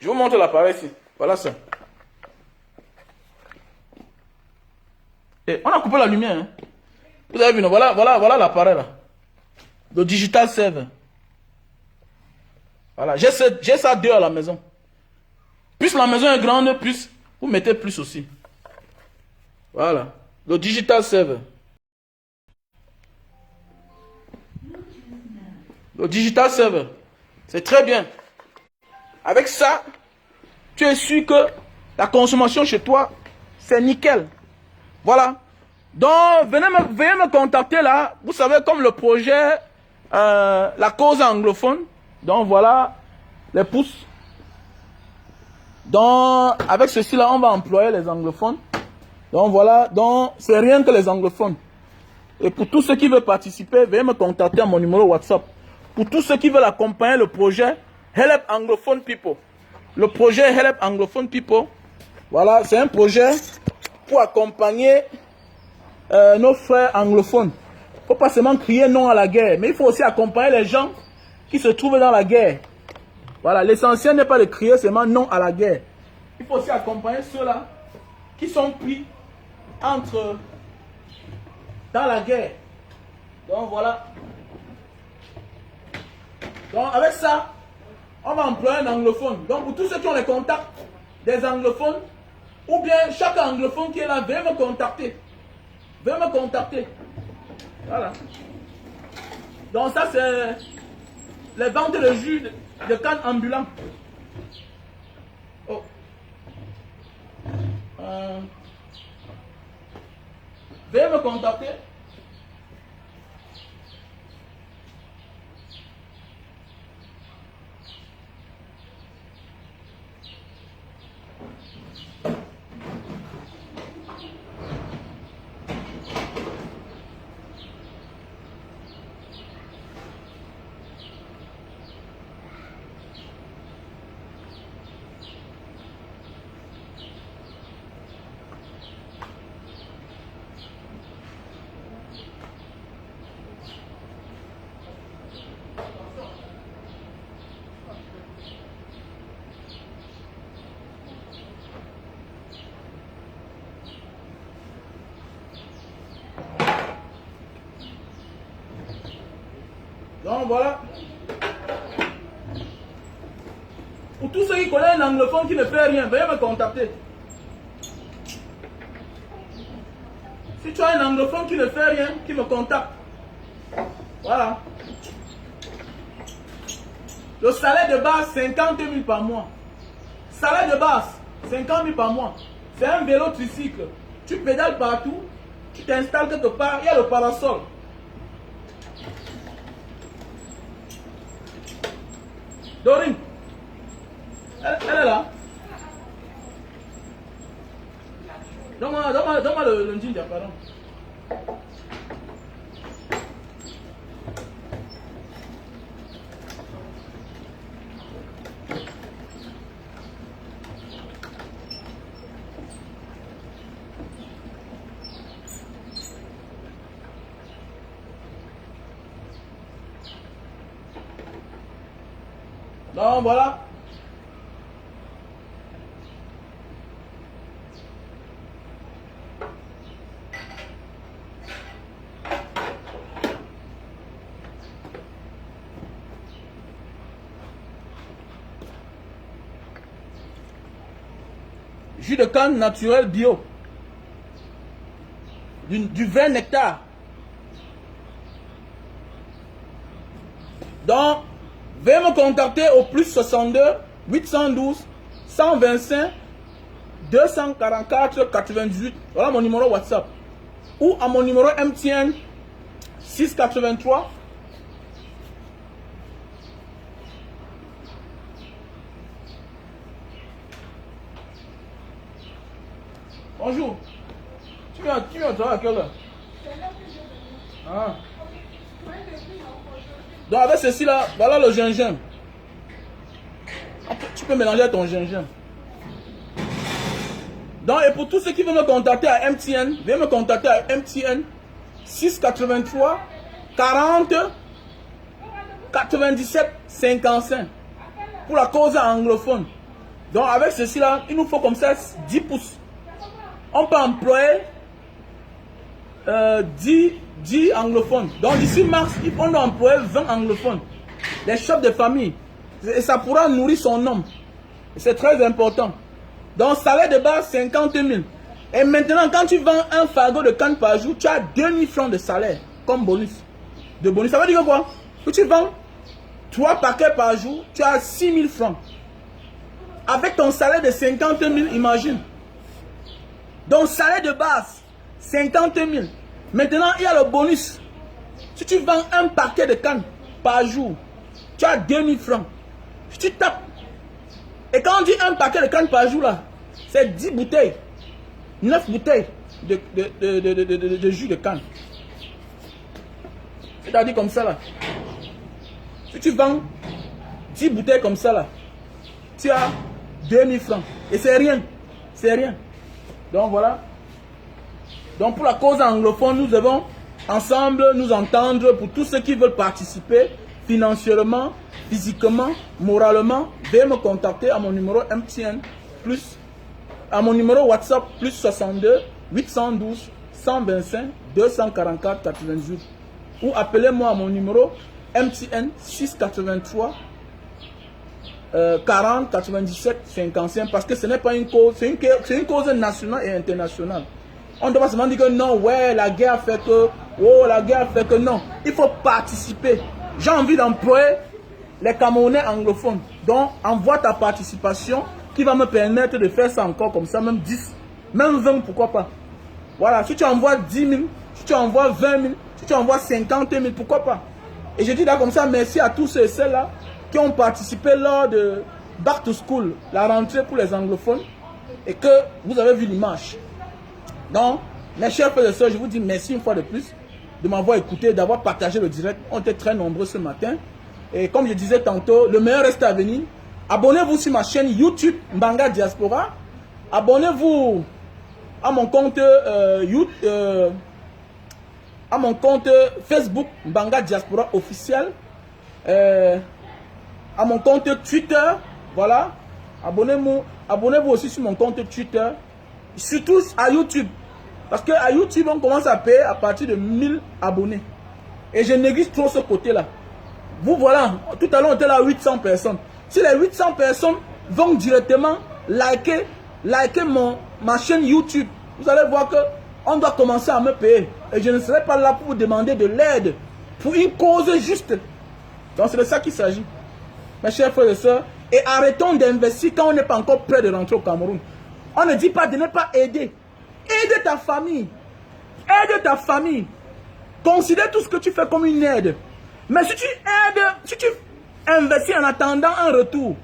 Je vous montre l'appareil ici. Voilà ça. Et on a coupé la lumière. Hein. Vous avez vu, non? Voilà l'appareil là. Le Digital Server. Voilà. J'ai ça deux à la maison. Plus la maison est grande, plus vous mettez plus aussi. Voilà. Le Digital Server. Le Digital Server. C'est très bien. Avec ça, tu es sûr que la consommation chez toi, c'est nickel. Voilà. Donc, veuillez me contacter là. Vous savez, comme le projet, la cause anglophone. Donc, voilà les pouces. Donc, avec ceci là, on va employer les anglophones. Donc voilà, donc c'est rien que les anglophones. Et pour tous ceux qui veulent participer, veuillez me contacter à mon numéro WhatsApp. Pour tous ceux qui veulent accompagner le projet Help Anglophone People. Le projet Help Anglophone People, voilà, c'est un projet pour accompagner nos frères anglophones. Il ne faut pas seulement crier non à la guerre, mais il faut aussi accompagner les gens qui se trouvent dans la guerre. Voilà, l'essentiel n'est pas de crier seulement non à la guerre. Il faut aussi accompagner ceux-là qui sont pris dans la guerre. Donc voilà. Donc avec ça, on va employer un anglophone. Donc pour tous ceux qui ont les contacts des anglophones, ou bien chaque anglophone qui est là, veuillez me contacter. Veuillez me contacter. Voilà. Donc ça c'est les ventes de jus de canne ambulants. Oh. Veuillez me contacter. Donc voilà. Pour tous ceux qui connaissent un anglophone qui ne fait rien, veuillez me contacter. Si tu as un anglophone qui ne fait rien, qui me contacte. Voilà. Le salaire de base, 50 000 par mois. Salaire de base, 50 000 par mois. C'est un vélo tricycle. Tu pédales partout, tu t'installes quelque part, il y a le parasol. Dorine, elle est là. Donne-moi le ginger, pardon. Donc voilà. Jus de canne naturel bio. Du vin nectar. Donc, veuillez me contacter au plus 62 812 125 244 98. Voilà mon numéro WhatsApp. Ou à mon numéro MTN 683. Bonjour. Tu viens à quelle heure? Ah. Donc avec ceci là, voilà le gingembre. Tu peux mélanger ton gingembre. Donc et pour tous ceux qui veulent me contacter à MTN, veuillez me contacter à MTN 683 40 97 55 pour la cause anglophone. Donc avec ceci là, il nous faut comme ça 10 pouces. On peut employer 10 anglophones. Donc d'ici mars, on doit employer 20 anglophones. Les chefs de famille. Et ça pourra nourrir son homme. C'est très important. Donc salaire de base 50 000. Et maintenant, quand tu vends un fardeau de canne par jour, tu as 2000 francs de salaire comme bonus. De bonus. Ça veut dire quoi? Que tu vends 3 paquets par jour, tu as 6000 francs. Avec ton salaire de 50 000, imagine. Donc salaire de base 50 000. Maintenant, il y a le bonus. Si tu vends un paquet de cannes par jour, tu as 2000 francs. Si tu tapes. Et quand on dit un paquet de cannes par jour, là, c'est 10 bouteilles. 9 bouteilles. de jus de canne. C'est-à-dire comme ça là. Si tu vends 10 bouteilles comme ça là, tu as 2000 francs. Et c'est rien. C'est rien. Donc voilà. Donc pour la cause anglophone, nous devons ensemble nous entendre pour tous ceux qui veulent participer financièrement, physiquement, moralement. Veuillez me contacter à mon numéro MTN plus, à mon numéro WhatsApp plus 62 812 125 244 98 ou appelez-moi à mon numéro MTN 683 40 97 55 parce que ce n'est pas une cause, c'est une cause nationale et internationale. On ne doit pas seulement dire que non, ouais, la guerre fait que, oh, la guerre fait que non. Il faut participer. J'ai envie d'employer les Camerounais anglophones. Donc, envoie ta participation qui va me permettre de faire ça encore comme ça, même 10, même 20, pourquoi pas. Voilà, si tu envoies 10 000, si tu envoies 20 000, si tu envoies 50 000, pourquoi pas. Et je dis là comme ça, merci à tous ceux et celles-là qui ont participé lors de Back to School, la rentrée pour les anglophones, et que vous avez vu l'image. Donc, mes chers frères et sœurs, je vous dis merci une fois de plus de m'avoir écouté, d'avoir partagé le direct. On était très nombreux ce matin. Et comme je disais tantôt, le meilleur reste à venir. Abonnez-vous sur ma chaîne YouTube Mbanga Diaspora. Abonnez-vous à mon compte à mon compte Facebook Mbanga Diaspora officiel. À mon compte Twitter. Voilà. Abonnez-vous aussi sur mon compte Twitter. Surtout à YouTube. Parce qu'à YouTube, on commence à payer à partir de 1000 abonnés. Et je néglige trop ce côté-là. Vous voilà, tout à l'heure on était là 800 personnes. Si les 800 personnes vont directement liker ma chaîne YouTube, vous allez voir que on doit commencer à me payer. Et je ne serai pas là pour vous demander de l'aide. Pour une cause juste. Donc c'est de ça qu'il s'agit. Mes chers frères et sœurs. Et arrêtons d'investir quand on n'est pas encore prêt de rentrer au Cameroun. On ne dit pas de ne pas aider. Aide ta famille. Aide ta famille. Considère tout ce que tu fais comme une aide. Mais si tu aides, si tu investis en attendant un retour,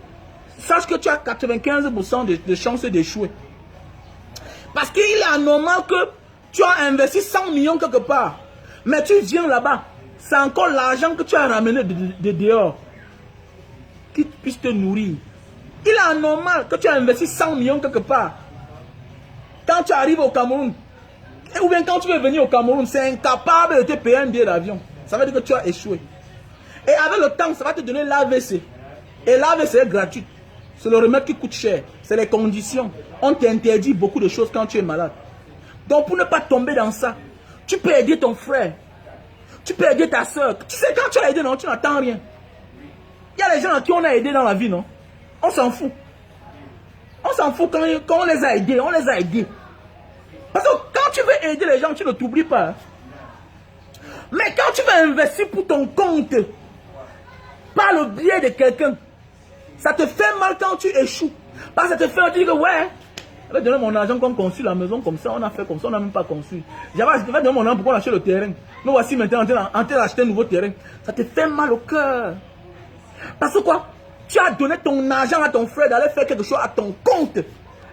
sache que tu as 95% de chances d'échouer. Parce qu'il est anormal que tu as investi 100 millions quelque part. Mais tu viens là-bas. C'est encore l'argent que tu as ramené de dehors. Qui puisse te nourrir. Il est anormal que tu as investi 100 millions quelque part. Quand tu arrives au Cameroun, ou bien quand tu veux venir au Cameroun, c'est incapable de te payer un billet d'avion. Ça veut dire que tu as échoué. Et avec le temps, ça va te donner l'AVC. Et l'AVC est gratuit. C'est le remède qui coûte cher. C'est les conditions. On t'interdit beaucoup de choses quand tu es malade. Donc pour ne pas tomber dans ça, tu peux aider ton frère. Tu peux aider ta soeur. Tu sais, quand tu as aidé, non, tu n'attends rien. Il y a les gens qui on a aidé dans la vie, non? On s'en fout. On s'en fout quand on les a aidés. On les a aidés. Parce que quand tu veux aider les gens, tu ne t'oublies pas. Mais quand tu veux investir pour ton compte, par le biais de quelqu'un, ça te fait mal quand tu échoues. Parce que ça te fait mal, tu dis que ouais, je vais donner mon argent qu'on construit la maison comme ça, on a fait comme ça, on n'a même pas construit. Je vais donner mon argent pour qu'on achète le terrain. Nous voici maintenant en train d'acheter un nouveau terrain. Ça te fait mal au cœur. Parce que quoi? Tu as donné ton argent à ton frère d'aller faire quelque chose à ton compte,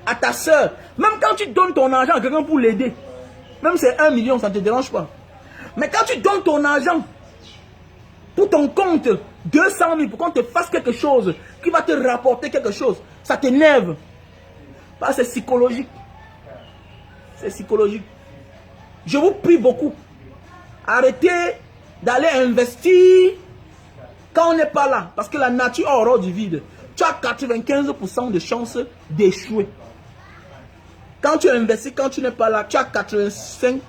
à ta soeur. Même quand tu donnes ton argent à quelqu'un pour l'aider, même c'est 1 million, ça ne te dérange pas. Mais quand tu donnes ton argent pour ton compte, 200 000, pour qu'on te fasse quelque chose, qui va te rapporter quelque chose, ça t'énerve. Parce que c'est psychologique. C'est psychologique. Je vous prie beaucoup. Arrêtez d'aller investir quand on n'est pas là. Parce que la nature a horreur du vide. Tu as 95% de chances d'échouer. Quand tu investis, quand tu n'es pas là, tu as 85%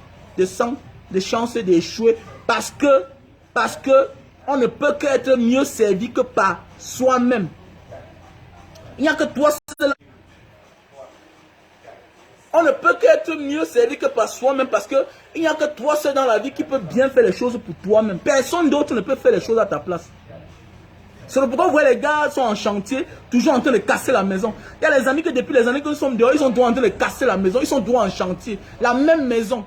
de chances d'échouer. Parce que on ne peut qu'être mieux servi que par soi-même. Il n'y a que toi seul. On ne peut qu'être mieux servi que par soi-même parce que il n'y a que toi seul dans la vie qui peut bien faire les choses pour toi-même. Personne d'autre ne peut faire les choses à ta place. C'est pourquoi vous voyez les gars sont en chantier, toujours en train de casser la maison. Il y a les amis que depuis les années que nous sommes dehors, ils sont toujours en train de casser la maison. Ils sont toujours en chantier. La même maison.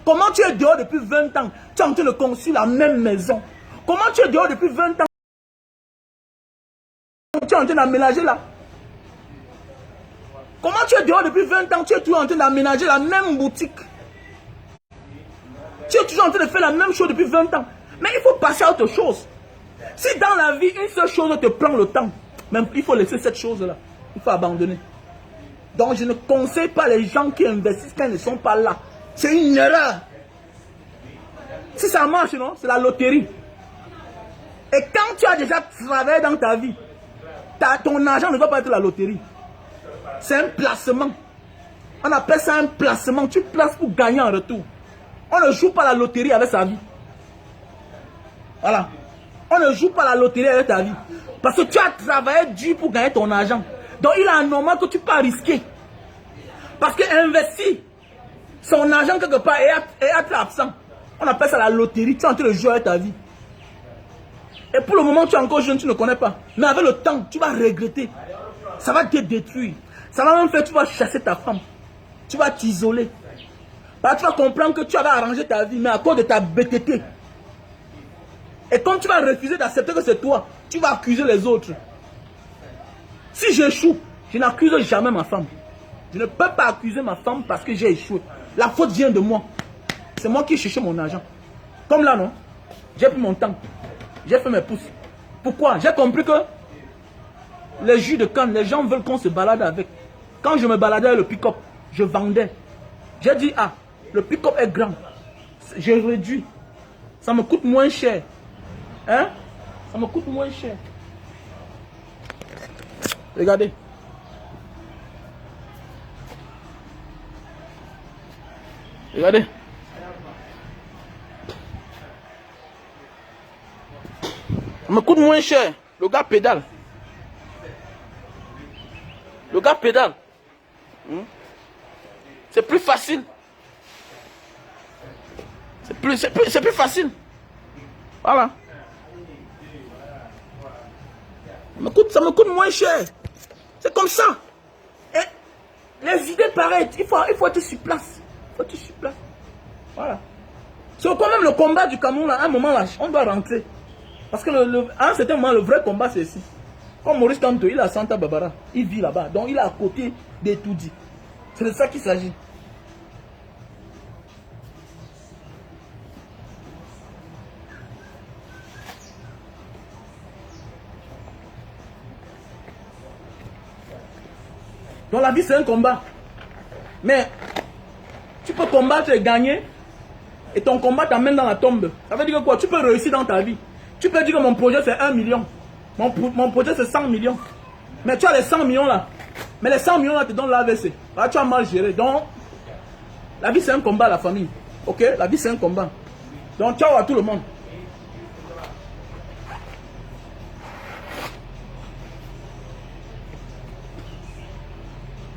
Comment tu es dehors depuis 20 ans? Tu es en train de construire la même maison. Comment tu es dehors depuis 20 ans? Tu es en train d'aménager là. Comment tu es dehors depuis 20 ans? Tu es toujours en train d'aménager la même boutique. Tu es toujours en train de faire la même chose depuis 20 ans. Mais il faut passer à autre chose. Si dans la vie, une seule chose te prend le temps, même il faut laisser cette chose-là. Il faut abandonner. Donc je ne conseille pas les gens qui investissent quand ils ne sont pas là. C'est une erreur. Si ça marche, non, c'est la loterie. Et quand tu as déjà travaillé dans ta vie, ton argent ne doit pas être la loterie. C'est un placement. On appelle ça un placement. Tu places pour gagner en retour. On ne joue pas la loterie avec sa vie. Voilà. On ne joue pas la loterie avec ta vie. Parce que tu as travaillé dur pour gagner ton argent. Donc il est normal que tu pas risquer. Parce qu'investir son argent quelque part et être absent. On appelle ça la loterie. Tu es en train de jouer avec ta vie. Et pour le moment, tu es encore jeune, tu ne connais pas. Mais avec le temps, tu vas regretter. Ça va te détruire. Ça va même faire, tu vas chasser ta femme. Tu vas t'isoler. Tu vas comprendre que tu avais arrangé ta vie, mais à cause de ta bêteté. Et comme tu vas refuser d'accepter que c'est toi, tu vas accuser les autres. Si j'échoue, je n'accuse jamais ma femme. Je ne peux pas accuser ma femme parce que j'ai échoué. La faute vient de moi. C'est moi qui cherchais mon argent. Comme là, non? J'ai pris mon temps. J'ai fait mes pouces. Pourquoi? J'ai compris que les jus de canne, les gens veulent qu'on se balade avec. Quand je me baladais avec le pick-up, je vendais. J'ai dit, ah, le pick-up est grand. J'ai réduit. Ça me coûte moins cher. Hein? Ça me coûte moins cher. Regardez. Regardez. Ça me coûte moins cher. Le gars pédale. Le gars pédale. C'est plus facile. C'est plus facile. Voilà. Ça me coûte moins cher. C'est comme ça. Et les idées pareilles, il faut être sur place. Il faut être sur place. Voilà. C'est quand même le combat du Cameroun, à un moment là, on doit rentrer. Parce que à un certain moment, le vrai combat, c'est ici. Comme Maurice Kanto, il est à Santa Barbara. Il vit là-bas. Donc, il est à côté d'Etoudi. C'est de ça qu'il s'agit. Donc, la vie, c'est un combat. Mais, tu peux combattre et gagner. Et ton combat t'amène dans la tombe. Ça veut dire que quoi? Tu peux réussir dans ta vie. Tu peux dire que mon projet, c'est 1 million. Mon projet, c'est 100 millions. Mais tu as les 100 millions là. Mais les 100 millions là te donnent l'AVC. Là, tu as mal géré. Donc, la vie, c'est un combat, la famille. Ok? La vie, c'est un combat. Donc, ciao à tout le monde.